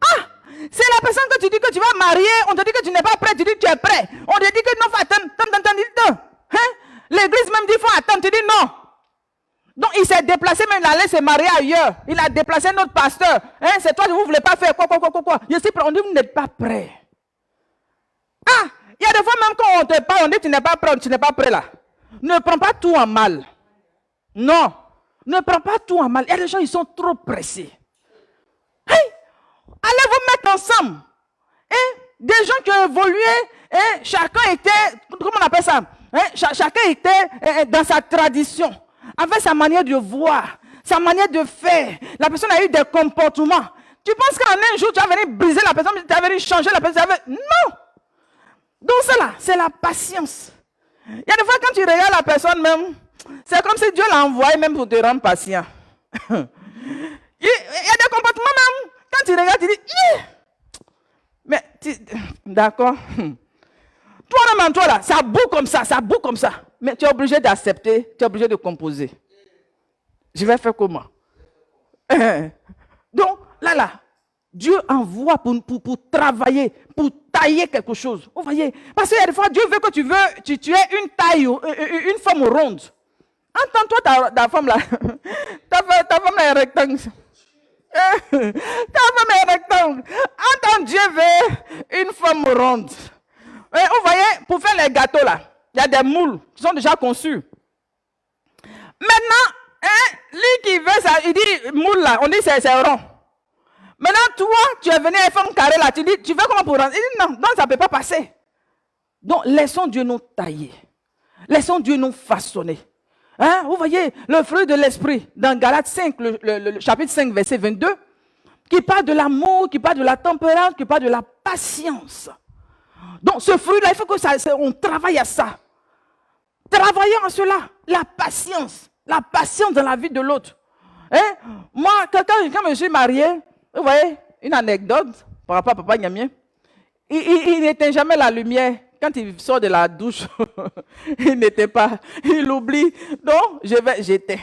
Ah! C'est la personne que tu dis que tu vas marier, on te dit que tu n'es pas prêt, tu dis que tu es prêt. On te dit que non, faut attendre. L'église même dit qu'il faut attendre, tu dis non. Donc il s'est déplacé, même il allait se marier ailleurs. Il a déplacé notre pasteur. C'est toi, vous ne voulez pas faire quoi. Je suis prêt, on dit que vous n'êtes pas prêt. Ah, il y a des fois même quand on te parle, on dit que tu n'es pas prêt, tu n'es pas prêt là. Ne prends pas tout en mal. Non, ne prends pas tout en mal. Il y a des gens, ils sont trop pressés. Allez vous mettre ensemble. Des gens qui ont évolué, chacun était, comment on appelle ça? Chacun était dans sa tradition, avec sa manière de voir, sa manière de faire. La personne a eu des comportements. Tu penses qu'en un jour, tu vas venir briser la personne, tu vas venir changer la personne? Non! Donc ça là, c'est la patience. Il y a des fois quand tu regardes la personne même, c'est comme si Dieu l'a envoyé même pour te rendre patient. Il y a des comportements même. Quand tu regardes, tu dis, mais d'accord. Toi-même, toi là, ça boue comme ça. Mais tu es obligé d'accepter, tu es obligé de composer. Je vais faire comment? Donc, là, Dieu envoie pour travailler, pour tailler quelque chose. Vous voyez? Parce qu'il y a des fois, Dieu veut que tu aies une taille, une forme ronde. Entends-toi ta forme là. Ta forme est rectangle. Ta forme est rectangle. Entends, Dieu veut une forme ronde. Et vous voyez, pour faire les gâteaux là, il y a des moules qui sont déjà conçus. Maintenant, lui qui veut ça, il dit moule là, on dit c'est rond. Maintenant, toi, tu es venu à une forme carrée là, tu dis, tu veux comment pour rendre? Il dit non, ça ne peut pas passer. Donc, laissons Dieu nous tailler. Laissons Dieu nous façonner. Vous voyez, le fruit de l'esprit, dans Galates 5, le chapitre 5, verset 22, qui parle de l'amour, qui parle de la tempérance, qui parle de la patience. Donc, ce fruit-là, il faut qu'on travaille à ça. Travaillons à cela, la patience dans la vie de l'autre. Moi, quand je suis marié, vous voyez, une anecdote par rapport à Papa Nyamien, il n'éteint jamais la lumière. Quand il sort de la douche, il n'était pas, il oublie. Donc, j'éteins.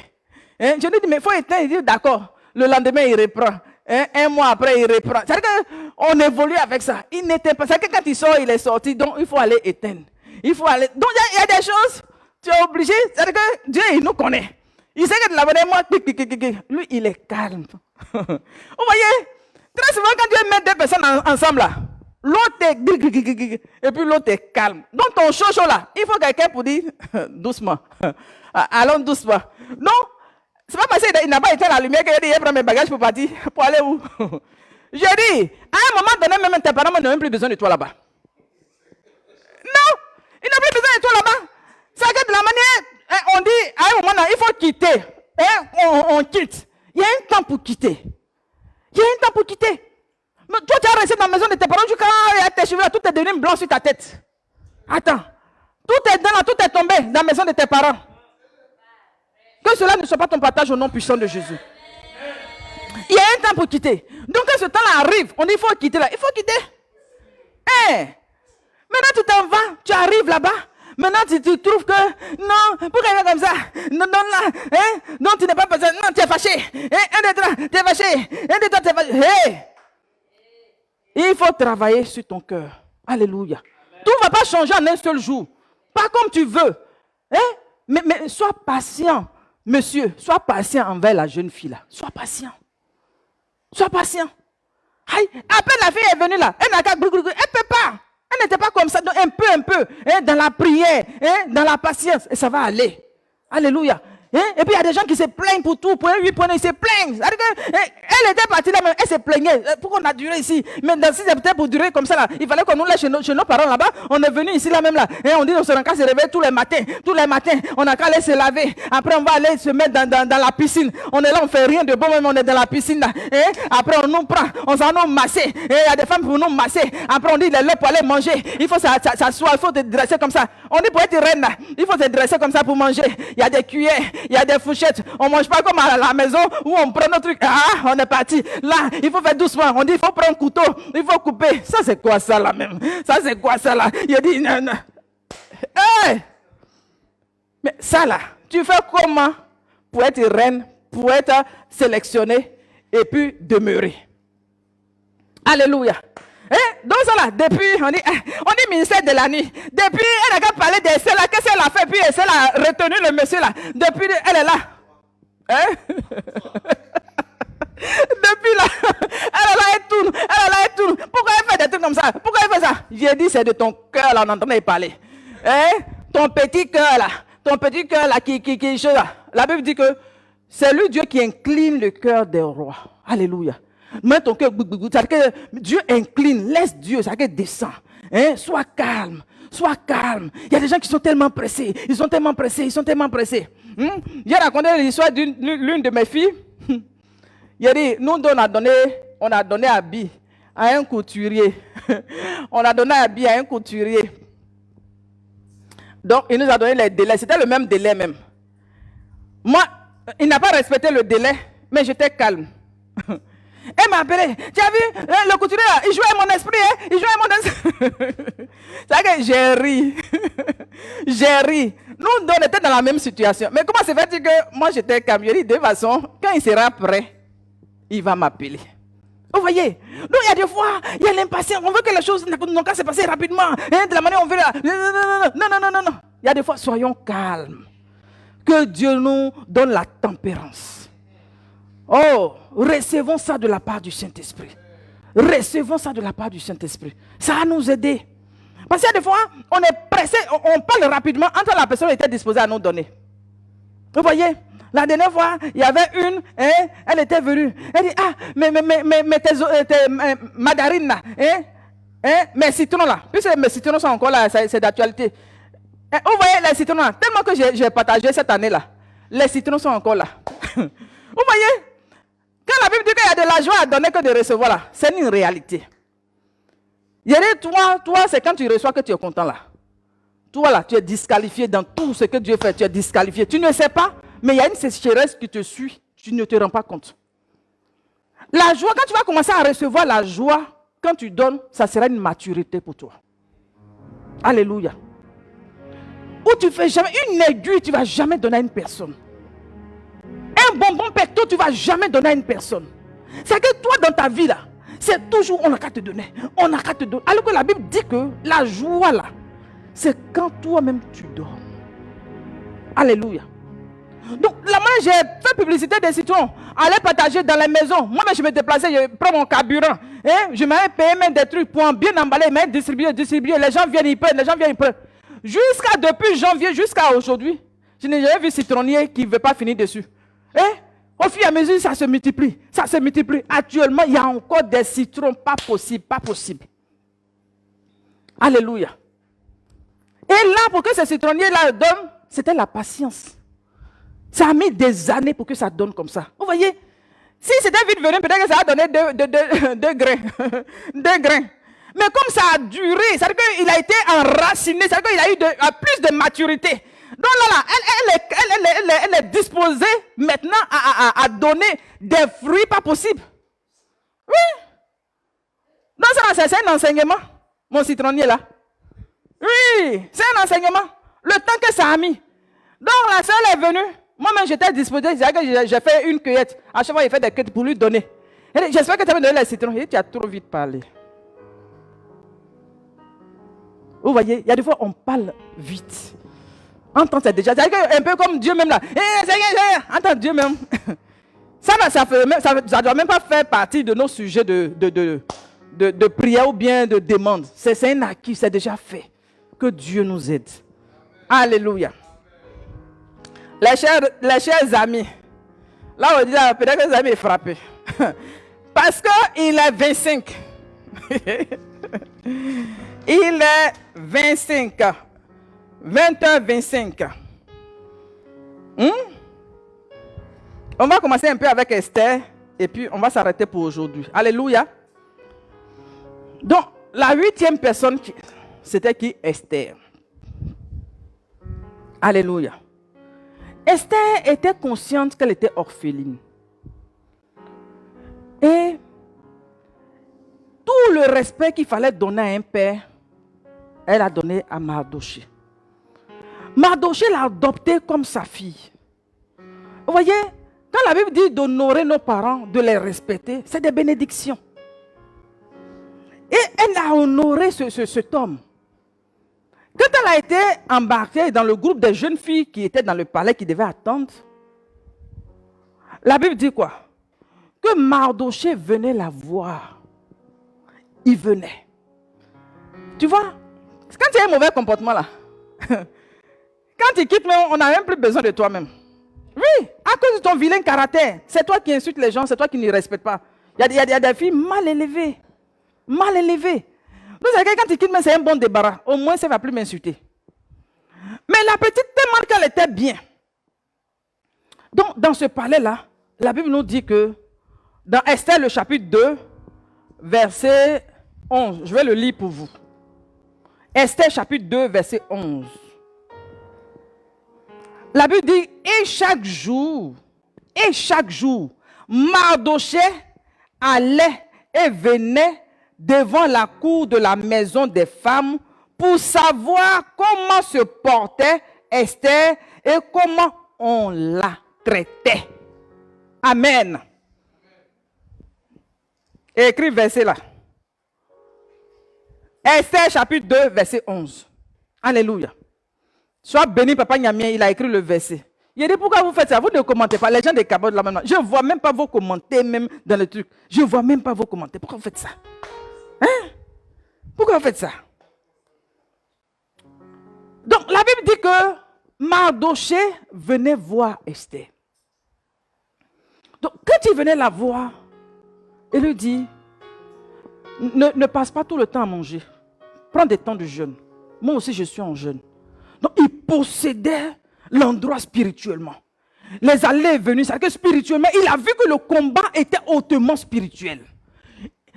Je lui dis, mais il faut éteindre. Il dit, d'accord. Le lendemain, il reprend. 1 mois après, il reprend. C'est-à-dire qu'on évolue avec ça. Il n'était pas. C'est-à-dire que quand il sort, il est sorti. Donc, il faut aller éteindre. Il faut aller. Donc, il y a des choses, tu es obligé. C'est-à-dire que Dieu, il nous connaît. Il sait que de la manière, moi, lui, il est calme. Vous voyez, très souvent, quand Dieu met deux personnes ensemble, là, l'autre est et puis l'autre est calme. Donc ton chaud là, il faut quelqu'un pour dire doucement. Allons doucement. Non, c'est pas parce qu'il n'a pas éteint la lumière qu'il a dit, il prend mes bagages pour partir. Pour aller où? Je dis, à un moment donné, même tes parents n'ont même plus besoin de toi là-bas. Non, ils n'ont plus besoin de toi là-bas. C'est que de la manière, on dit, à un moment donné, il faut quitter. On quitte. Il y a un temps pour quitter. Mais toi, tu as resté dans la maison de tes parents jusqu'à tes cheveux, tout est devenu blanc sur ta tête. Attends. Tout est tombé dans la maison de tes parents. Que cela ne soit pas ton partage au nom puissant de Jésus. Il y a un temps pour quitter. Donc quand ce temps-là arrive, on dit il faut quitter là. Il faut quitter. Maintenant tu t'en vas, tu arrives là-bas. Maintenant tu trouves que non, pourquoi il est comme ça? Non, non, là, non, tu n'es pas besoin. Non, tu es fâché. Un de toi, tu es fâché. Un de toi, tu es fâché. Il faut travailler sur ton cœur. Alléluia. Tout ne va pas changer en un seul jour. Pas comme tu veux. Mais sois patient. Monsieur, sois patient envers la jeune fille là. Sois patient. Sois patient. Aïe, à peine la fille est venue là. Elle n'a qu'à... Elle ne peut pas. Elle n'était pas comme ça. Donc un peu. Dans la prière. Dans la patience. Et ça va aller. Alléluia. Et puis il y a des gens qui se plaignent pour tout. Pour 8 points, ils se plaignent. Elle était partie là, mais elle se plaignait. Pourquoi on a duré ici? Mais si c'était pour durer comme ça là, il fallait qu'on nous laisse chez nos parents là-bas. On est venu ici là même là. Et on dit on se rend qu'à se réveiller tous les matins. Tous les matins, on n'a qu'à aller se laver. Après on va aller se mettre dans la piscine. On est là, on fait rien de bon, même on est dans la piscine là. Après on nous prend, on s'en nous masser. Et il y a des femmes pour nous masser. Après on dit il est là pour aller manger. Il faut s'asseoir, il faut te dresser comme ça. On dit pour être reine là, il faut se dresser comme ça pour manger. Il y a des cuillères. Il y a des fourchettes. On ne mange pas comme à la maison où on prend nos trucs. On est parti. Là, il faut faire doucement. On dit il faut prendre un couteau. Il faut couper. Ça, c'est quoi ça là même? Ça, c'est quoi ça là? Il a dit non, non. Mais ça là, tu fais comment pour être reine, pour être sélectionnée et puis demeurer? Alléluia. Donc ça là, depuis, on dit ministère de la nuit. Depuis, elle a qu'à parler de celle là, qu'est-ce qu'elle a fait, puis elle a retenu le monsieur là. Depuis, elle est là. Depuis là, elle est là, elle tourne. Pourquoi elle fait des trucs comme ça? Pourquoi elle fait ça? J'ai dit, c'est de ton cœur là, on entendait parler. Ton petit cœur là, qui là. La Bible dit que c'est lui Dieu qui incline le cœur des rois. Alléluia. Mets ton cœur, c'est-à-dire que Dieu incline, laisse Dieu, c'est-à-dire qu'il descend. Sois calme. Il y a des gens qui sont tellement pressés. Ils sont tellement pressés. J'ai raconté l'histoire d'une de mes filles. Il a dit, nous on a donné habit à un couturier. Donc, il nous a donné les délais. C'était le même délai même. Moi, il n'a pas respecté le délai, mais j'étais calme. Elle m'a appelé. Tu as vu, le couturier, il jouait à mon esprit. C'est vrai que j'ai ri. Nous, on était dans la même situation. Mais comment se fait-il que moi, j'étais calme? J'ai dit, de toute façon, quand il sera prêt, il va m'appeler. Vous voyez? Donc, il y a des fois, il y a l'impatience. On veut que les choses n'ont qu'à se passer rapidement. De la manière on veut là. Non. Il y a des fois, soyons calmes. Que Dieu nous donne la tempérance. Oh, recevons ça de la part du Saint-Esprit. Ça va nous aider. Parce qu'il y a des fois, on est pressé, on parle rapidement entre la personne qui était disposée à nous donner. Vous voyez, la dernière fois, il y avait une, elle était venue. Elle dit, mais tes mandarines là, mes citrons là, puisque mes citrons sont encore là, c'est d'actualité. Vous voyez les citrons là, tellement que j'ai partagé cette année là, les citrons sont encore là. Vous voyez? Quand la Bible dit qu'il y a de la joie à donner que de recevoir là, c'est une réalité. Il y a des toi, c'est quand tu reçois que tu es content là. Toi là, tu es disqualifié dans tout ce que Dieu fait, tu es disqualifié. Tu ne sais pas, mais il y a une sécheresse qui te suit, tu ne te rends pas compte. La joie, quand tu vas commencer à recevoir la joie, quand tu donnes, ça sera une maturité pour toi. Alléluia. Où tu fais jamais une aiguille, tu ne vas jamais donner à une personne. Un bonbon pecto, tu ne vas jamais donner à une personne. C'est que toi, dans ta vie, là, c'est toujours, on n'a qu'à te donner. Alors que la Bible dit que la joie, là, c'est quand toi-même tu donnes. Alléluia. Donc, là, moi, j'ai fait publicité des citrons. Aller partager dans les maisons. Moi, je me déplaçais, je prends mon carburant. Je m'avais payé même des trucs pour bien emballer, même distribuer. Les gens viennent, ils prennent. Depuis janvier jusqu'à aujourd'hui, je n'ai jamais vu citronnier qui ne veut pas finir dessus. Au fur et à mesure, ça se multiplie. Actuellement, il y a encore des citrons pas possible. Alléluia. Et là, pour que ces citronniers-là donnent, c'était la patience. Ça a mis des années pour que ça donne comme ça. Vous voyez, si c'était vite venu, peut-être que ça a donné deux grains. 2 grains. Mais comme ça a duré, c'est-à-dire qu'il a été enraciné, c'est-à-dire qu'il a eu plus de maturité. Donc là, elle est disposée maintenant à donner des fruits pas possibles. Oui. Donc ça, c'est un enseignement. Mon citronnier là. Oui, c'est un enseignement. Le temps que ça a mis. Donc la soeur est venue. Moi-même, j'étais disposée. J'ai fait une cueillette. À chaque fois, il fait des cueillettes pour lui donner. J'espère que tu as donné les citrons. Tu as trop vite parlé. Vous voyez, il y a des fois, on parle vite. Entends, c'est déjà. C'est un peu comme Dieu même là. Entends, Dieu même. Ça ne doit même pas faire partie de nos sujets de prière ou bien de demande. C'est un acquis, c'est déjà fait. Que Dieu nous aide. Alléluia. Les chers amis. Là, on dit, peut-être que les amis sont frappés. Parce qu'il est 25. Il est 25. 20h25. On va commencer un peu avec Esther. Et puis, on va s'arrêter pour aujourd'hui. Alléluia. Donc, la 8e personne, c'était qui? Esther. Alléluia. Esther était consciente qu'elle était orpheline. Et tout le respect qu'il fallait donner à un père, elle a donné à Mardoché. Mardoché l'a adoptée comme sa fille. Vous voyez, quand la Bible dit d'honorer nos parents, de les respecter, c'est des bénédictions. Et elle a honoré cet homme. Quand elle a été embarquée dans le groupe des jeunes filles qui étaient dans le palais, qui devaient attendre, la Bible dit quoi? Que Mardoché venait la voir. Il venait. Tu vois, quand tu as un mauvais comportement là, quand tu quittes, on n'a même plus besoin de toi-même. Oui, à cause de ton vilain caractère. C'est toi qui insultes les gens, c'est toi qui ne les respectes pas. Il y a des filles mal élevées. Mal élevées. Donc, quand tu quittes, c'est un bon débarras. Au moins, ça ne va plus m'insulter. Mais la petite, tellement qu'elle était bien. Donc, dans ce palais-là, la Bible nous dit que dans Esther, le chapitre 2, verset 11, je vais le lire pour vous. Esther, chapitre 2, verset 11. La Bible dit, et chaque jour, Mardoché allait et venait devant la cour de la maison des femmes pour savoir comment se portait Esther et comment on la traitait. Amen. Écris verset là. Esther chapitre 2 verset 11. Alléluia. Sois béni papa Nyamien, il a écrit le verset. Il dit pourquoi vous faites ça? Vous ne commentez pas. Les gens des cabots de la même. Je ne vois même pas vos commentaires même dans le truc. Je ne vois même pas vos commentaires. Pourquoi vous faites ça? Hein? Pourquoi vous faites ça? Donc la Bible dit que Mardoché venait voir Esther. Donc quand il venait la voir, il lui dit, ne passe pas tout le temps à manger. Prends des temps de jeûne. Moi aussi je suis en jeûne. Donc il possédait l'endroit spirituellement. Les allées et venues, c'est que spirituellement, il a vu que le combat était hautement spirituel.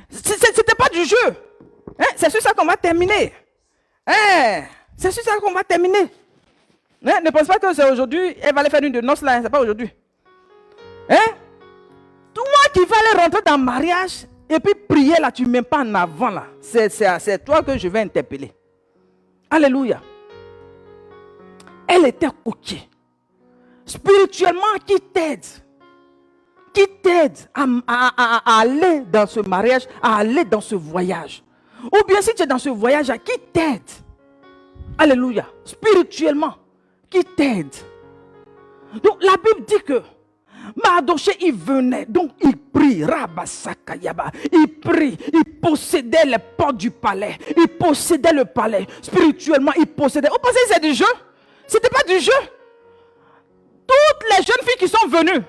Ce n'était pas du jeu. Hein? C'est sur ça qu'on va terminer. Hein? C'est sur ça qu'on va terminer. Hein? Ne pense pas que c'est aujourd'hui, elle va aller faire une de noces là, hein? C'est pas aujourd'hui. Hein? Toi qui vas aller rentrer dans le mariage et puis prier là, tu ne mets pas en avant là. C'est toi que je vais interpeller. Alléluia. Elle était coquée. Spirituellement, qui t'aide? Qui t'aide à aller dans ce mariage, à aller dans ce voyage? Ou bien si tu es dans ce voyage, qui t'aide? Alléluia. Spirituellement, qui t'aide? Donc la Bible dit que Mardoché, il venait, donc il prie, il prie, il possédait les portes du palais, il possédait le palais, spirituellement il possédait. Vous pensez que c'est du jeu? C'était pas du jeu. Toutes les jeunes filles qui sont venues,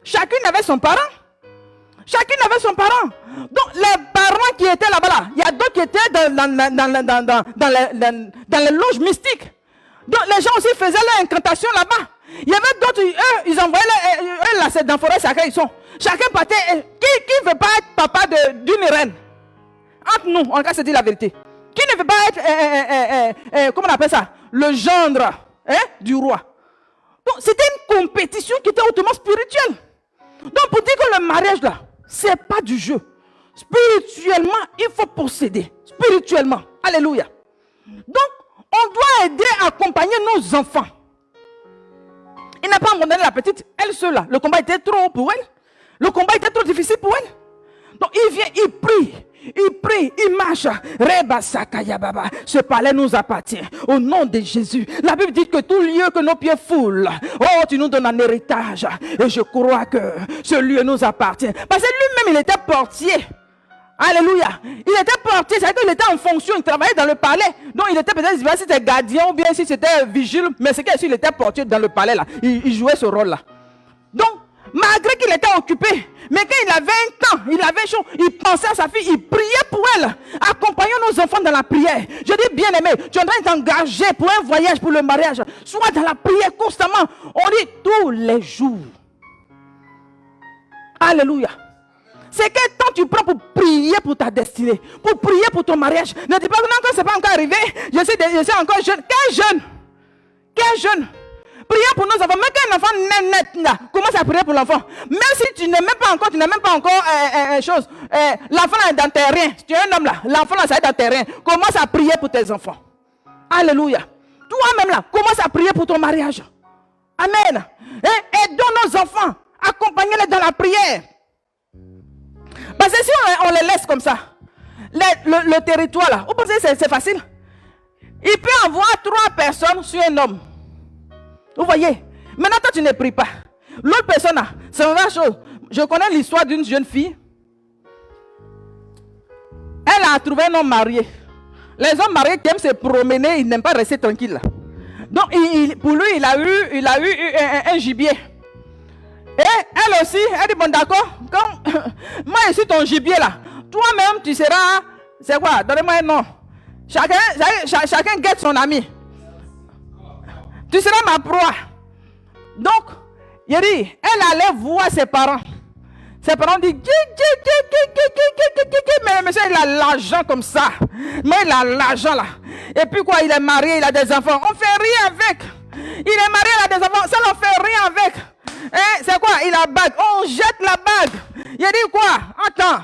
chacune avait son parent. Chacune avait son parent. Donc les parents qui étaient là-bas, là, il y a d'autres qui étaient dans les loges mystiques. Donc les gens aussi faisaient leur incantation là-bas. Il y avait d'autres, eux, ils envoyaient, eux là, c'est dans la forêt sacrée, ils sont. Chacun partait. Qui ne veut pas être papa d'une reine? Entre nous, on va se dire la vérité. Qui ne veut pas être, comment on appelle ça? Le gendre du roi. Donc, c'était une compétition qui était hautement spirituelle. Donc, pour dire que le mariage, là, ce n'est pas du jeu. Spirituellement, il faut posséder. Spirituellement. Alléluia. Donc, on doit aider à accompagner nos enfants. Il n'a pas abandonné la petite, elle seule là. Le combat était trop haut pour elle. Le combat était trop difficile pour elle. Donc, il vient, il prie, il marche. Reba Sakaya Baba. Ce palais nous appartient. Au nom de Jésus. La Bible dit que tout lieu que nos pieds foulent, oh, tu nous donnes un héritage. Et je crois que ce lieu nous appartient. Parce que lui-même, il était portier. Alléluia. Il était portier, c'est-à-dire qu'il était en fonction, il travaillait dans le palais. Donc il était peut-être, si c'était gardien ou bien si c'était vigile, mais c'est qu'il était portier dans le palais là. Il jouait ce rôle-là. Donc, malgré qu'il était occupé, mais quand il avait un temps, il avait chaud, il pensait à sa fille, il priait pour elle. Accompagnons nos enfants dans la prière. Je dis bien aimé, tu es en train de t'engager pour un voyage, pour le mariage. Sois dans la prière constamment. On dit tous les jours. Alléluia. C'est quel temps tu prends pour prier pour ta destinée, pour prier pour ton mariage. Ne dis pas que non, quand ce n'est pas encore arrivé, je suis encore jeune. Quel jeune? Prions pour nos enfants. Même quand un enfant naît net, là, commence à prier pour l'enfant. Même si tu n'es même pas encore, chose. L'enfant est dans tes reins. Si tu es un homme là, l'enfant là, ça est dans tes reins. Commence à prier pour tes enfants. Alléluia. Toi-même là, commence à prier pour ton mariage. Amen. Et aidons nos enfants. Accompagnez-les dans la prière. Parce que si on les laisse comme ça, le territoire là, vous pensez que c'est facile? Il peut avoir 3 personnes sur un homme. Vous voyez? Maintenant, toi, tu ne pries pas. L'autre personne là, c'est la même chose. Je connais l'histoire d'une jeune fille. Elle a trouvé un homme marié. Les hommes mariés qui aiment se promener, ils n'aiment pas rester tranquilles là. Donc, pour lui, il a eu un gibier. Et elle aussi, elle dit, bon d'accord, quand moi je suis ton gibier là, toi-même tu seras, c'est quoi, donnez-moi un nom. Chacun guette son ami. Tu seras ma proie. Donc, il dit, elle allait voir ses parents. Ses parents disent, mais monsieur il a l'argent comme ça. Mais il a l'argent là. Et puis quoi, il est marié, il a des enfants. On ne fait rien avec. Il est marié, il a des enfants, ça ne fait rien avec. C'est quoi? Il a la bague. On jette la bague. Il a dit quoi? Attends.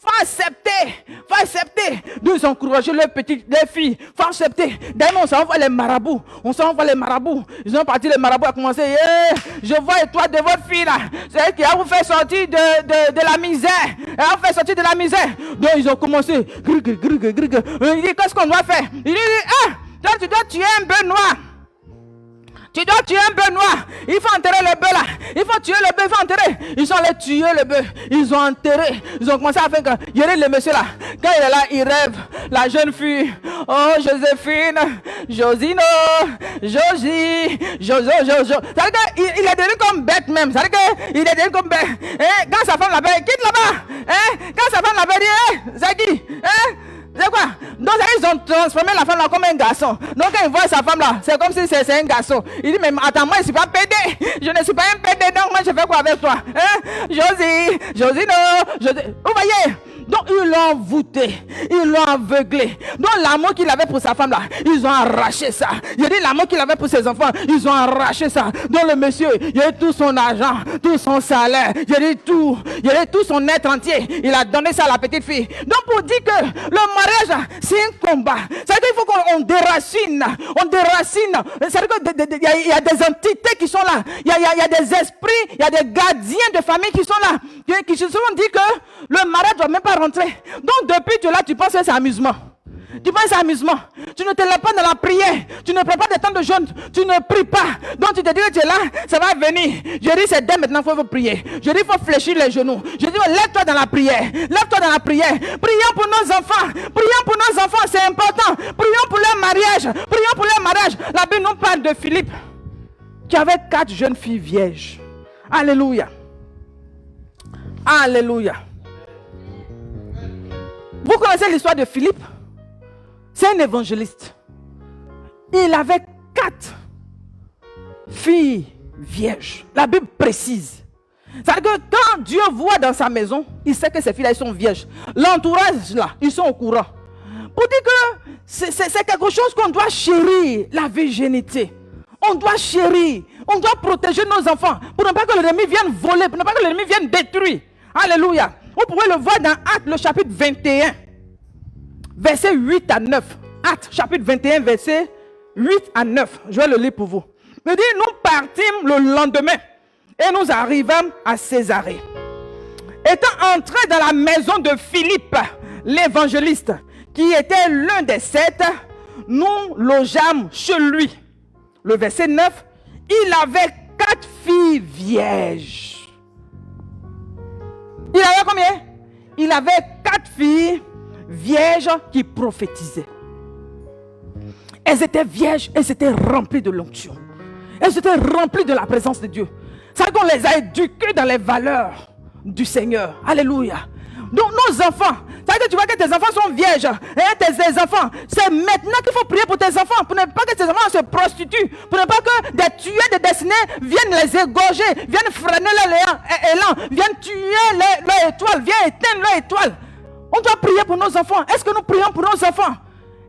Faut accepter. Nous encourager les filles. Faut accepter. D'ailleurs, on s'envoie les marabouts. Ils ont parti les marabouts à commencer. Je vois toi de votre fille là. C'est elle qui a vous fait sortir de la misère. Elle a vous fait sortir de la misère. Donc ils ont commencé. Il dit, qu'est-ce qu'on doit faire? Il dit, toi tu dois tuer un bœuf noir. Tu dois tuer un bœuf noir. Il faut enterrer le bœuf là. Il faut tuer le bœuf, il faut enterrer. Ils sont allés tuer le bœuf. Ils ont enterré. Ils ont commencé à faire que. Il y a le monsieur là. Quand il est là, il rêve. La jeune fille. Oh, Joséphine. Josino. Josie. Jojo. C'est-à-dire qu'il est devenu comme bête même. C'est-à-dire qu'il est devenu comme bête. Quand sa femme l'appelle, quitte là-bas. Quand sa femme l'appelle, dit, Zagui. C'est quoi? Donc ils ont transformé la femme là comme un garçon. Donc quand ils voient sa femme là, c'est comme si c'est un garçon. Il dit, mais attends, moi je ne suis pas pédé. Je ne suis pas un pédé, donc moi je fais quoi avec toi? Josie, non. Vous voyez? Donc ils l'ont envoûté, ils l'ont aveuglé. Donc l'amour qu'il avait pour sa femme là, ils ont arraché ça. Il dit l'amour qu'il avait pour ses enfants, ils ont arraché ça. Donc le monsieur, il a tout son argent, tout son salaire, il a tout son être entier. Il a donné ça à la petite fille. Donc pour dire que le mariage, c'est un combat. C'est-à-dire qu'il faut qu'on déracine. C'est-à-dire qu'il y a des entités qui sont là. Il y a des esprits, il y a des gardiens de famille qui sont là. Qui se sont dit que le mariage ne doit même pas rentrer. Donc depuis tu es là, tu penses que c'est amusement. Tu penses que c'est amusement. Tu ne te lèves pas dans la prière. Tu ne prends pas des temps de jeûne. Tu ne pries pas. Donc tu te dis que tu es là, ça va venir. Je dis c'est dès maintenant qu'il faut prier. Je dis il faut fléchir les genoux. Je dis lève-toi dans la prière. Prions pour nos enfants. C'est important. Prions pour leur mariage. La Bible nous parle de Philippe qui avait 4 jeunes filles vierges. Alléluia. Vous connaissez l'histoire de Philippe? C'est un évangéliste. Il avait 4 filles vierges. La Bible précise. C'est-à-dire que quand Dieu voit dans sa maison, il sait que ces filles-là, elles sont vierges. L'entourage, là, ils sont au courant. Pour dire que c'est quelque chose qu'on doit chérir, la virginité. On On doit chérir. On doit protéger nos enfants pour ne pas que l'ennemi vienne voler, pour ne pas que l'ennemi vienne détruire. Alléluia. Vous pouvez le voir dans Actes, le chapitre 21, versets 8 à 9. Actes, chapitre 21, versets 8 à 9. Je vais le lire pour vous. Il dit, nous partîmes le lendemain et nous arrivâmes à Césarée. Étant entrés dans la maison de Philippe, l'évangéliste, qui était l'un des 7, nous logeâmes chez lui. Le verset 9, il avait 4 filles vierges. Il avait combien? Il avait 4 filles vierges qui prophétisaient. Elles étaient vierges, elles étaient remplies de l'onction. Elles étaient remplies de la présence de Dieu. C'est qu'on les a éduquées dans les valeurs du Seigneur. Alléluia. Donc nos enfants, c'est-à-dire que tu vois que tes enfants sont vierges, et tes enfants, c'est maintenant qu'il faut prier pour tes enfants, pour ne pas que tes enfants se prostituent, pour ne pas que des tueurs de destinée viennent les égorger, viennent freiner leur élan, viennent tuer leur étoile, viennent éteindre leur étoile. On doit prier pour nos enfants. Est-ce que nous prions pour nos enfants?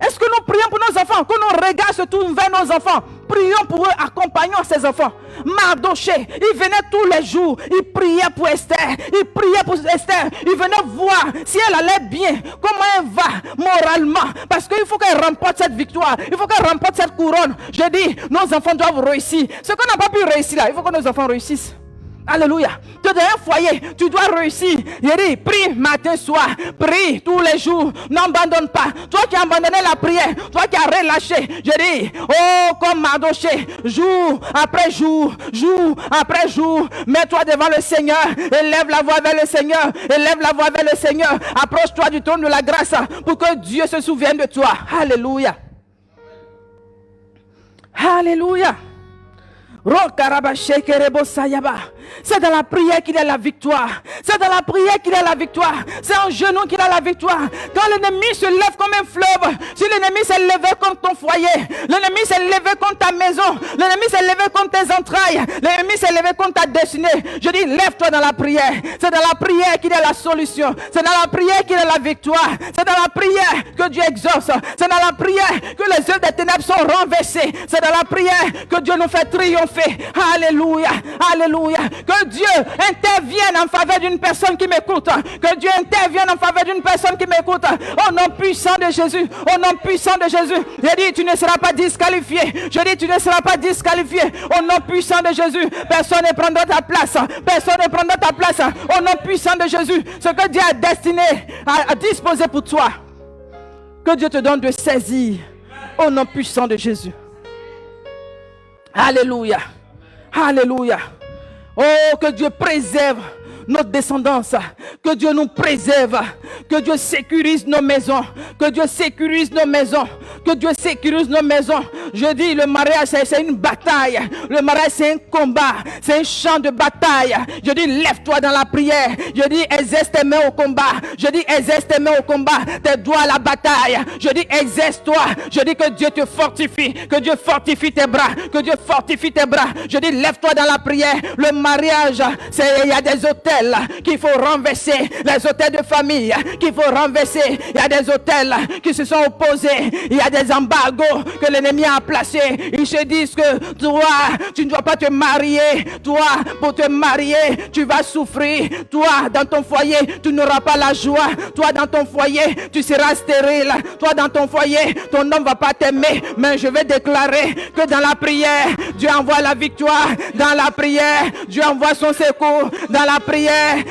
Est-ce que nous prions pour nos enfants? Que nos regards se tournent vers nos enfants. Prions pour eux, accompagnons ces enfants. Mardoché, il venait tous les jours. Il priait pour Esther. Il priait pour Esther. Il venait voir si elle allait bien. Comment elle va moralement. Parce qu'il faut qu'elle remporte cette victoire. Il faut qu'elle remporte cette couronne. Je dis, nos enfants doivent réussir. Ce qu'on n'a pas pu réussir là, il faut que nos enfants réussissent. Alléluia. Tu es dans un foyer, tu dois réussir. Il dit, prie matin, soir. Prie tous les jours. N'abandonne pas. Toi qui as abandonné la prière, toi qui as relâché. Je dis, oh, comme Mardoché, jour après jour, jour après jour, mets-toi devant le Seigneur. Élève la voix vers le Seigneur. Élève la voix vers le Seigneur. Approche-toi du trône de la grâce pour que Dieu se souvienne de toi. Alléluia. Alléluia. C'est dans la prière qu'il y a la victoire. C'est dans la prière qu'il y a la victoire. C'est en genou qu'il a la victoire. Quand l'ennemi se lève comme un fleuve, si l'ennemi s'est levé contre ton foyer, l'ennemi s'est levé contre ta maison, l'ennemi s'est levé contre tes entrailles, l'ennemi s'est levé contre ta destinée, je dis lève-toi dans la prière. C'est dans la prière qu'il y a la solution. C'est dans la prière qu'il y a la victoire. C'est dans la prière que Dieu exauce. C'est dans la prière que les œuvres des ténèbres sont renversées. C'est dans la prière que Dieu nous fait triompher. Alléluia, alléluia. Que Dieu intervienne en faveur d'une personne qui m'écoute. Que Dieu intervienne en faveur d'une personne qui m'écoute. Au nom puissant de Jésus. Au nom puissant de Jésus. Je dis, tu ne seras pas disqualifié. Je dis, tu ne seras pas disqualifié. Au nom puissant de Jésus. Personne ne prendra ta place. Personne ne prendra ta place. Au nom puissant de Jésus. Ce que Dieu a destiné, à disposer pour toi. Que Dieu te donne de saisir. Au nom puissant de Jésus. Alléluia. Alléluia. Oh, que Dieu préserve notre descendance. Que Dieu nous préserve. Que Dieu sécurise nos maisons. Que Dieu sécurise nos maisons. Que Dieu sécurise nos maisons. Je dis, le mariage, c'est une bataille. Le mariage, c'est un combat. C'est un champ de bataille. Je dis, lève-toi dans la prière. Je dis, exerce tes mains au combat. Je dis, exerce tes mains au combat. Tes doigts à la bataille. Je dis, exerce-toi. Je dis que Dieu te fortifie. Que Dieu fortifie tes bras. Que Dieu fortifie tes bras. Je dis, lève-toi dans la prière. Le mariage, il y a des autels qu'il faut renverser. Les autels de famille qu'il faut renverser. Il y a des autels qui se sont opposés. Il y a des embargos que l'ennemi a placés. Ils se disent que toi, tu ne dois pas te marier. Toi, pour te marier, tu vas souffrir. Toi, dans ton foyer, tu n'auras pas la joie. Toi, dans ton foyer, tu seras stérile. Toi, dans ton foyer, ton homme ne va pas t'aimer. Mais je vais déclarer que dans la prière, Dieu envoie la victoire. Dans la prière, Dieu envoie son secours. Dans la prière,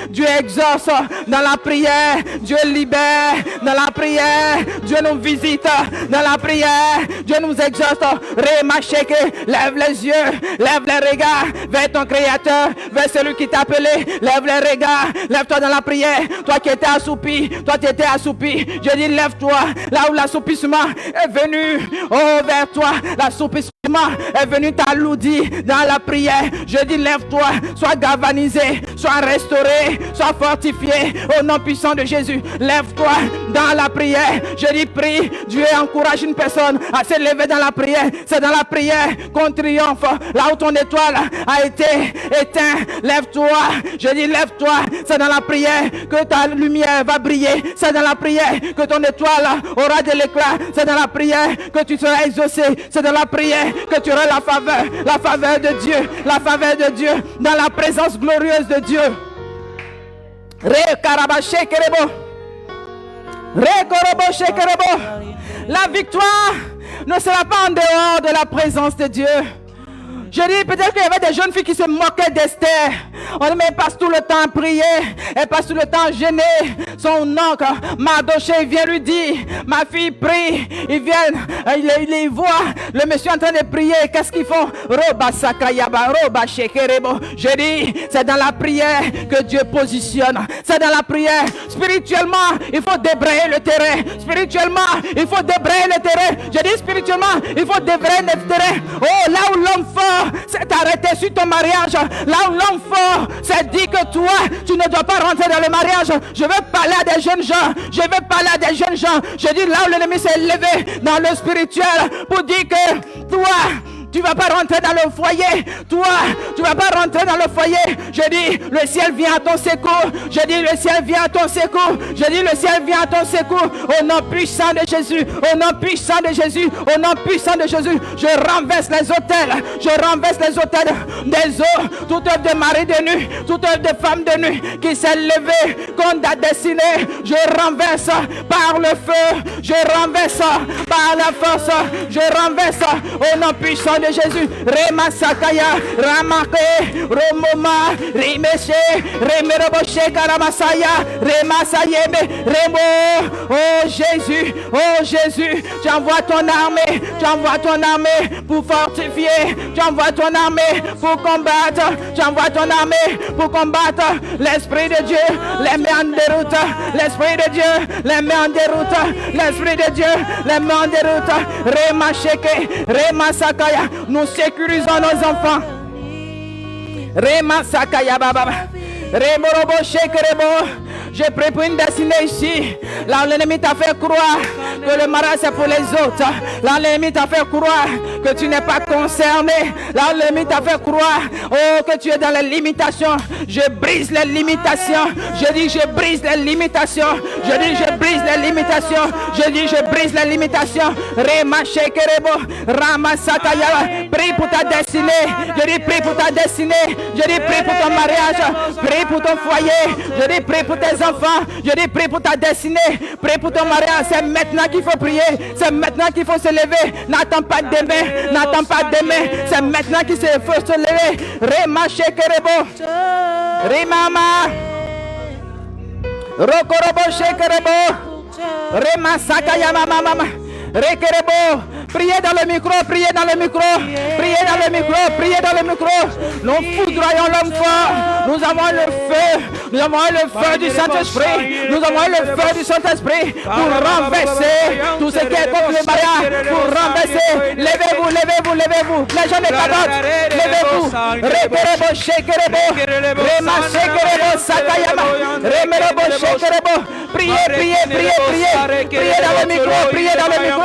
Dieu exauce. Dans la prière, Dieu libère. Dans la prière, Dieu nous visite. Dans la prière, Dieu nous exauce. Lève les yeux, lève les regards vers ton Créateur, vers celui qui t'a appelé. Lève les regards, lève-toi dans la prière. Toi qui étais assoupi, toi qui étais assoupi, je dis lève-toi. Là où l'assoupissement est venu, oh vers toi, l'assoupissement est venu t'alourdir dans la prière. Je dis lève-toi, sois galvanisé, sois restauré, sois fortifié au nom puissant de Jésus. Lève-toi dans la prière. Je dis prie. Dieu encourage une personne à se lever dans la prière. C'est dans la prière qu'on triomphe. Là où ton étoile a été éteinte, lève-toi. Je dis lève-toi. C'est dans la prière que ta lumière va briller. C'est dans la prière que ton étoile aura de l'éclat. C'est dans la prière que tu seras exaucé. C'est dans la prière que tu auras la faveur de Dieu, la faveur de Dieu, dans la présence glorieuse de Dieu. La victoire ne sera pas en dehors de la présence de Dieu. Je dis, peut-être qu'il y avait des jeunes filles qui se moquaient d'Esther. On dit, mais elle passe tout le temps à prier. Elle passe tout le temps à gêner. Son oncle, Mardoché, vient lui dire, ma fille prie. Ils viennent, ils voient le monsieur en train de prier. Qu'est-ce qu'ils font? Roba sakayaba, roba shekerebo. Je dis, c'est dans la prière que Dieu positionne. C'est dans la prière. Spirituellement, il faut débrayer le terrain. Spirituellement, il faut débrayer le terrain. Je dis, spirituellement, il faut débrayer le terrain. Oh, là où l'homme fort s'est arrêté sur ton mariage, là où l'homme fort s'est dit que toi, tu ne dois pas rentrer dans le mariage. Je veux parler à des jeunes gens. Je veux parler à des jeunes gens. Je dis, là où l'ennemi s'est levé dans le spirituel pour dire que toi, tu ne vas pas rentrer dans le foyer. Toi, tu ne vas pas rentrer dans le foyer. Je dis, le ciel vient à ton secours. Je dis, le ciel vient à ton secours. Je dis, le ciel vient à ton secours. Au nom puissant de Jésus. Au nom puissant de Jésus. Au nom puissant de Jésus. Je renverse les autels. Je renverse les autels des eaux. Toute œuvre de mari de nuit. Toute œuvre de femme de nuit qui s'est levée contre ta destinée. Je renverse par le feu. Je renverse par la force. Je renverse au nom puissant de Jésus. Rema Sakaya, Ramake, Romoma, Rimeshe, Remeroboshe Karamasaya, Rema Sayebe, Remo. Oh Jésus, oh Jésus, tu envoies ton armée, tu envoies ton armée pour fortifier, tu envoies ton armée pour combattre, tu envoies ton armée pour combattre. L'Esprit de Dieu les met en déroute, l'Esprit de Dieu les met en déroute, l'Esprit de Dieu les met en déroute. Rema Sheke, Rema Sakaya. Nous sécurisons nos enfants. Rema Sakaya Baba. Remorobo Shekerebo. Je prie pour une destinée ici. Là où l'ennemi t'a fait croire que le mariage c'est pour les autres. Là où l'ennemi t'a fait croire que tu n'es pas concerné. Là où l'ennemi t'a fait croire que tu es dans les limitations. Je brise les limitations. Je dis je brise les limitations. Je dis je brise les limitations. Je dis je brise les limitations. Rema Shekerebo. Rama Sakaya. Prie pour ta destinée. Je dis prie pour ta destinée. Je dis prie pour ton mariage. Prie pour ton foyer. Je dis prie pour tes enfants. Je dis prie pour ta destinée. Prie pour ton mariage. C'est maintenant qu'il faut prier. C'est maintenant qu'il faut se lever. N'attends pas demain. N'attends pas demain. C'est maintenant qu'il faut se lever. Rema Shekerebo. Remama. Rokorobo Shekerebo. Rema Sakaya Mama. Rekerebo. Priez dans le micro, priez dans le micro, priez dans le micro, priez dans le micro. Nous foudroyons l'homme fort. Nous avons le feu. Nous avons le feu du Saint-Esprit. Nous avons le feu du Saint-Esprit pour renverser tout ce qui est contre le mariage. Pour renverser. Levez-vous, levez-vous, levez-vous. Les gens de Kabot, levez-vous. Rekerebo, Shekerebo. Rema Shekerebo, Sakayama. Remerebo, Shekerebo. Priez, priez, priez, priez. Priez dans le micro, priez dans le micro.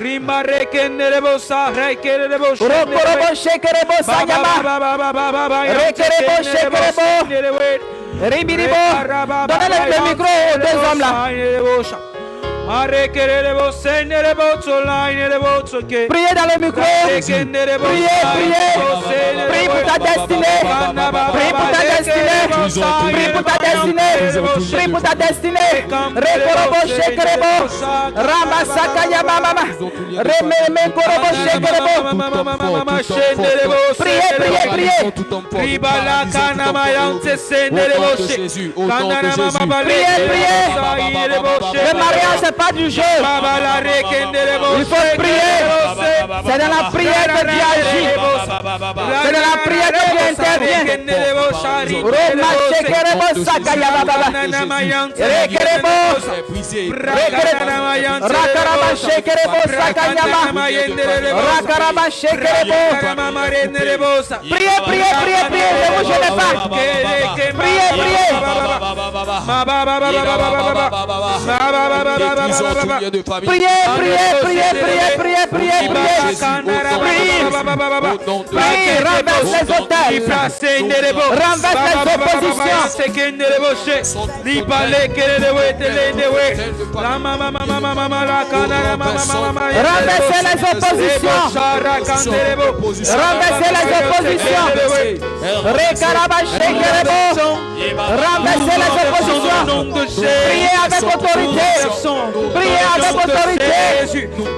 Rima rekenderebo sa rekerebo
Rokorobo Shekerebo Sayama. Rekerebo Shekerebo. Ribiribo. Donnez le micro aux deux hommes là. Priez dans le micro. Priez, priez. Prie pour ta destinée. Prie pour ta destinée. Prie pour ta destinée. Prie pour ta destinée. Rekorobo Shekerebo. Rama Sakaya Mama. Rememe Korobo Shekerebo. Priez, priez, priez. Priez, priez. Le mariage c'est pas du jeu. Il faut prier. C'est dans la prière que Dieu agit. C'est dans la prière que Dieu intervient. Roma Shekerebo Sakaya Baba. Rekerebo. Rakaraba Shekerebo Sakayama. Rakaraba Shekerebo. Priez, priez, priez, priez. Ne vous gênez pas. Priez, priez. Priez, renverse les hôtels. Renverse les oppositions. Renversez les oppositions. Renversez les oppositions. Renversez les oppositions. Priez avec autorité. Priez avec autorité.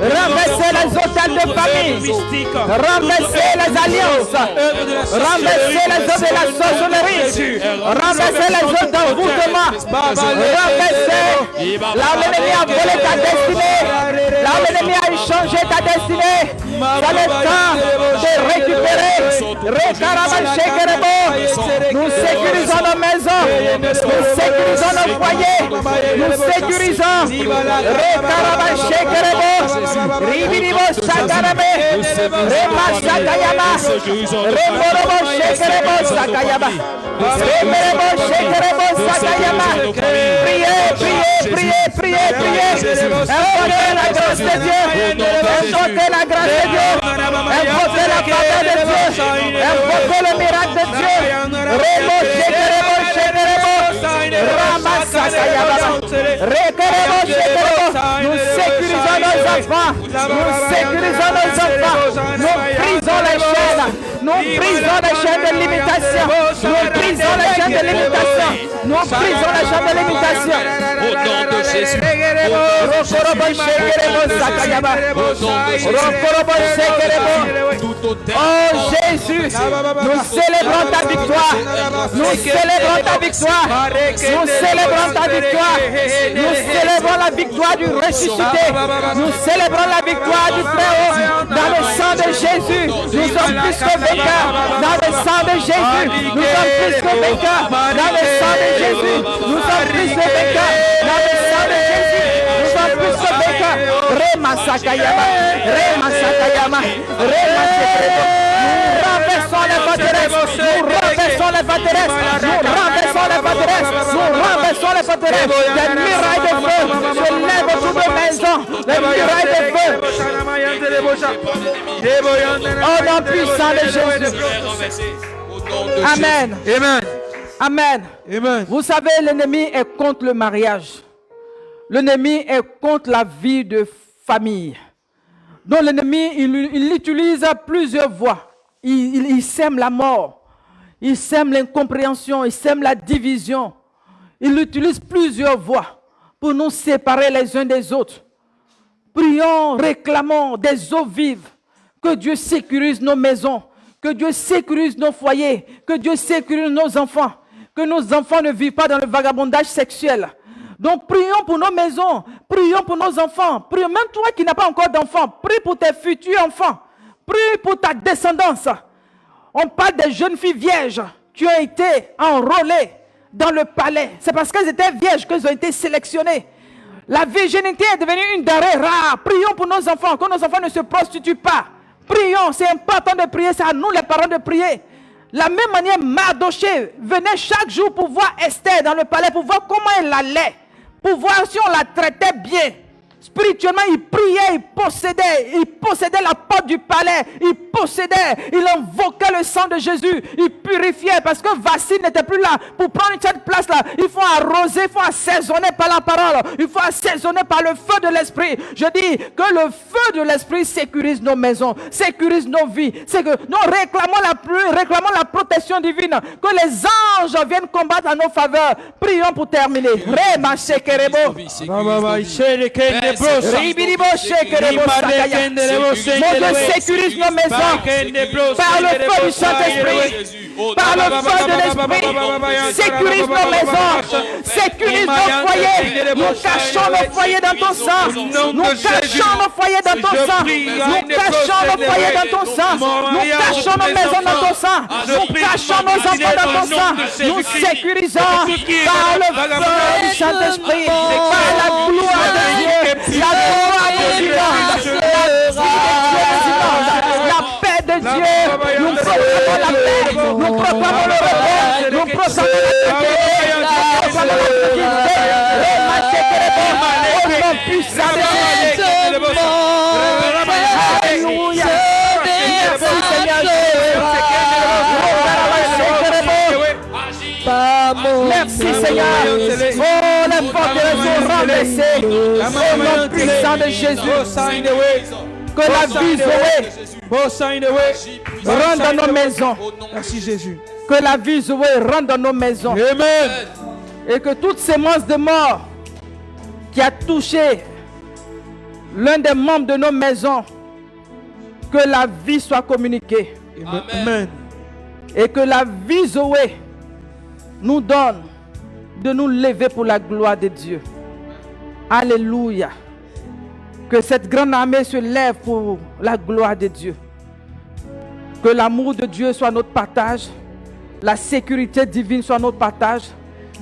Renversez les hôtels de famille. Renversez les alliances. Renversez les œuvres de la sorcellerie. Renversez les œuvres d'envoûtement. Renversez. Là où l'ennemi a volé ta destinée. Là où l'ennemi a échangé ta destinée. C'est le temps de récupérer. Nous sécurisons nos maisons. Nous sécurisons nos foyers. Nous sécurisons. Priez. Invoquez la grâce de Dieu. Invoquez la grâce de Dieu. Invoquez la faveur de Dieu. Invoquez le miracle de Dieu. Nous sécurisons nos enfants. Nous sécurisons nos enfants. Nous brisons les chaînes. Nous brisons les chaînes de limitation. Nous brisons les chaînes de limitation. Nous brisons les chaînes de limitation.
Au nom de Jésus.
Oh Jésus, nous célébrons ta victoire. Nous célébrons ta victoire. Nous célébrons ta victoire. Nous célébrons la victoire du ressuscité. Nous célébrons la victoire du Très-Haut. Dans le sang de Jésus, nous sommes plus que vainqueurs. Dans le sang de Jésus, nous sommes plus que vainqueurs. Dans le sang de Jésus, nous sommes plus que vainqueurs. Dans le sang de Jésus, nous sommes plus que vainqueurs. Remasakayama, Remasakayama, Remasakayama. Nous renversons les forteresses. Nous renversons les forteresses. Nous renversons les forteresses. Nous renversons les forteresses. Des murailles de feu se lèvent autour de maisons. Des murailles de feu. Au nom puissant de Jésus. Amen.
Amen.
Amen.
Amen.
Vous savez, l'ennemi est contre le mariage. L'ennemi est contre la vie de famille. Donc l'ennemi, il utilise plusieurs voies. Il sème la mort. Il sème l'incompréhension. Il sème la division. Il utilise plusieurs voies pour nous séparer les uns des autres. Prions, réclamons des eaux vives. Que Dieu sécurise nos maisons. Que Dieu sécurise nos foyers. Que Dieu sécurise nos enfants. Que nos enfants ne vivent pas dans le vagabondage sexuel. Donc prions pour nos maisons. Prions pour nos enfants. Prions, même toi qui n'as pas encore d'enfants. Prie pour tes futurs enfants. Prie pour ta descendance. On parle des jeunes filles vierges qui ont été enrôlées dans le palais. C'est parce qu'elles étaient vierges qu'elles ont été sélectionnées. La virginité est devenue une denrée rare. Prions pour nos enfants, que nos enfants ne se prostituent pas. Prions, c'est important de prier, c'est à nous les parents de prier. La même manière, Mardoché venait chaque jour pour voir Esther dans le palais, pour voir comment elle allait, pour voir si on la traitait bien. Spirituellement, il priait, il possédait la porte du palais, il invoquait le sang de Jésus, il purifiait, parce que Vasile n'était plus là. Pour prendre cette place-là, il faut arroser, il faut assaisonner par la parole, il faut assaisonner par le feu de l'esprit. Je dis que le feu de l'esprit sécurise nos maisons, sécurise nos vies. C'est que nous réclamons la pluie, réclamons la protection divine, que les anges viennent combattre à nos faveurs. Prions pour terminer. Mon Dieu, sécurise nos maisons par le feu du Saint-Esprit, par le feu de l'Esprit. Sécurise nos maisons, sécurise nos foyers. Nous cachons nos foyers dans ton sang. Nous cachons nos foyers dans ton sang. Nous cachons nos foyers dans ton sang. Nous cachons nos maisons dans ton sang. Nous cachons nos enfants dans ton sang. Nous sécurisons par le feu du Saint-Esprit, par la gloire de Dieu, la gloire de Dieu. La paix de Dieu, nous proclamons la paix, nous proclamons le repos, nous proclamons la paix. proclamons notre divinité. Au nom puissant de Jésus. Alléluia. Merci Seigneur Jésus. Merci Seigneur. Oh, les forteresses sont renversées. Au nom puissant de Jésus. Que la vie Zoé rentre dans nos maisons.
Merci Jésus.
Que la vie Zoé rentre dans nos maisons.
Amen.
Et que toute sémence de mort qui a touché l'un des membres de nos maisons, que la vie soit communiquée.
Amen.
Et que la vie Zoé nous donne de nous lever pour la gloire de Dieu. Alléluia. Que cette grande armée se lève pour la gloire de Dieu. Que l'amour de Dieu soit notre partage. La sécurité divine soit notre partage.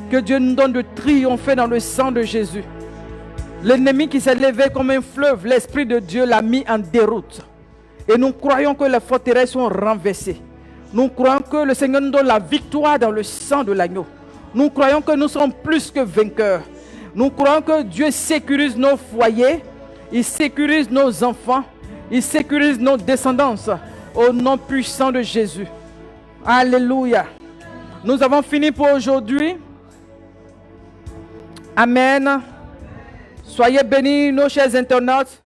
Que Dieu nous donne de triompher dans le sang de Jésus. L'ennemi qui s'est levé comme un fleuve, l'Esprit de Dieu l'a mis en déroute. Et nous croyons que les forteresses sont renversées. Nous croyons que le Seigneur nous donne la victoire dans le sang de l'agneau. Nous croyons que nous sommes plus que vainqueurs. Nous croyons que Dieu sécurise nos foyers. Il sécurise nos enfants. Il sécurise nos descendants. Au nom puissant de Jésus. Alléluia. Nous avons fini pour aujourd'hui. Amen. Soyez bénis, nos chers internautes.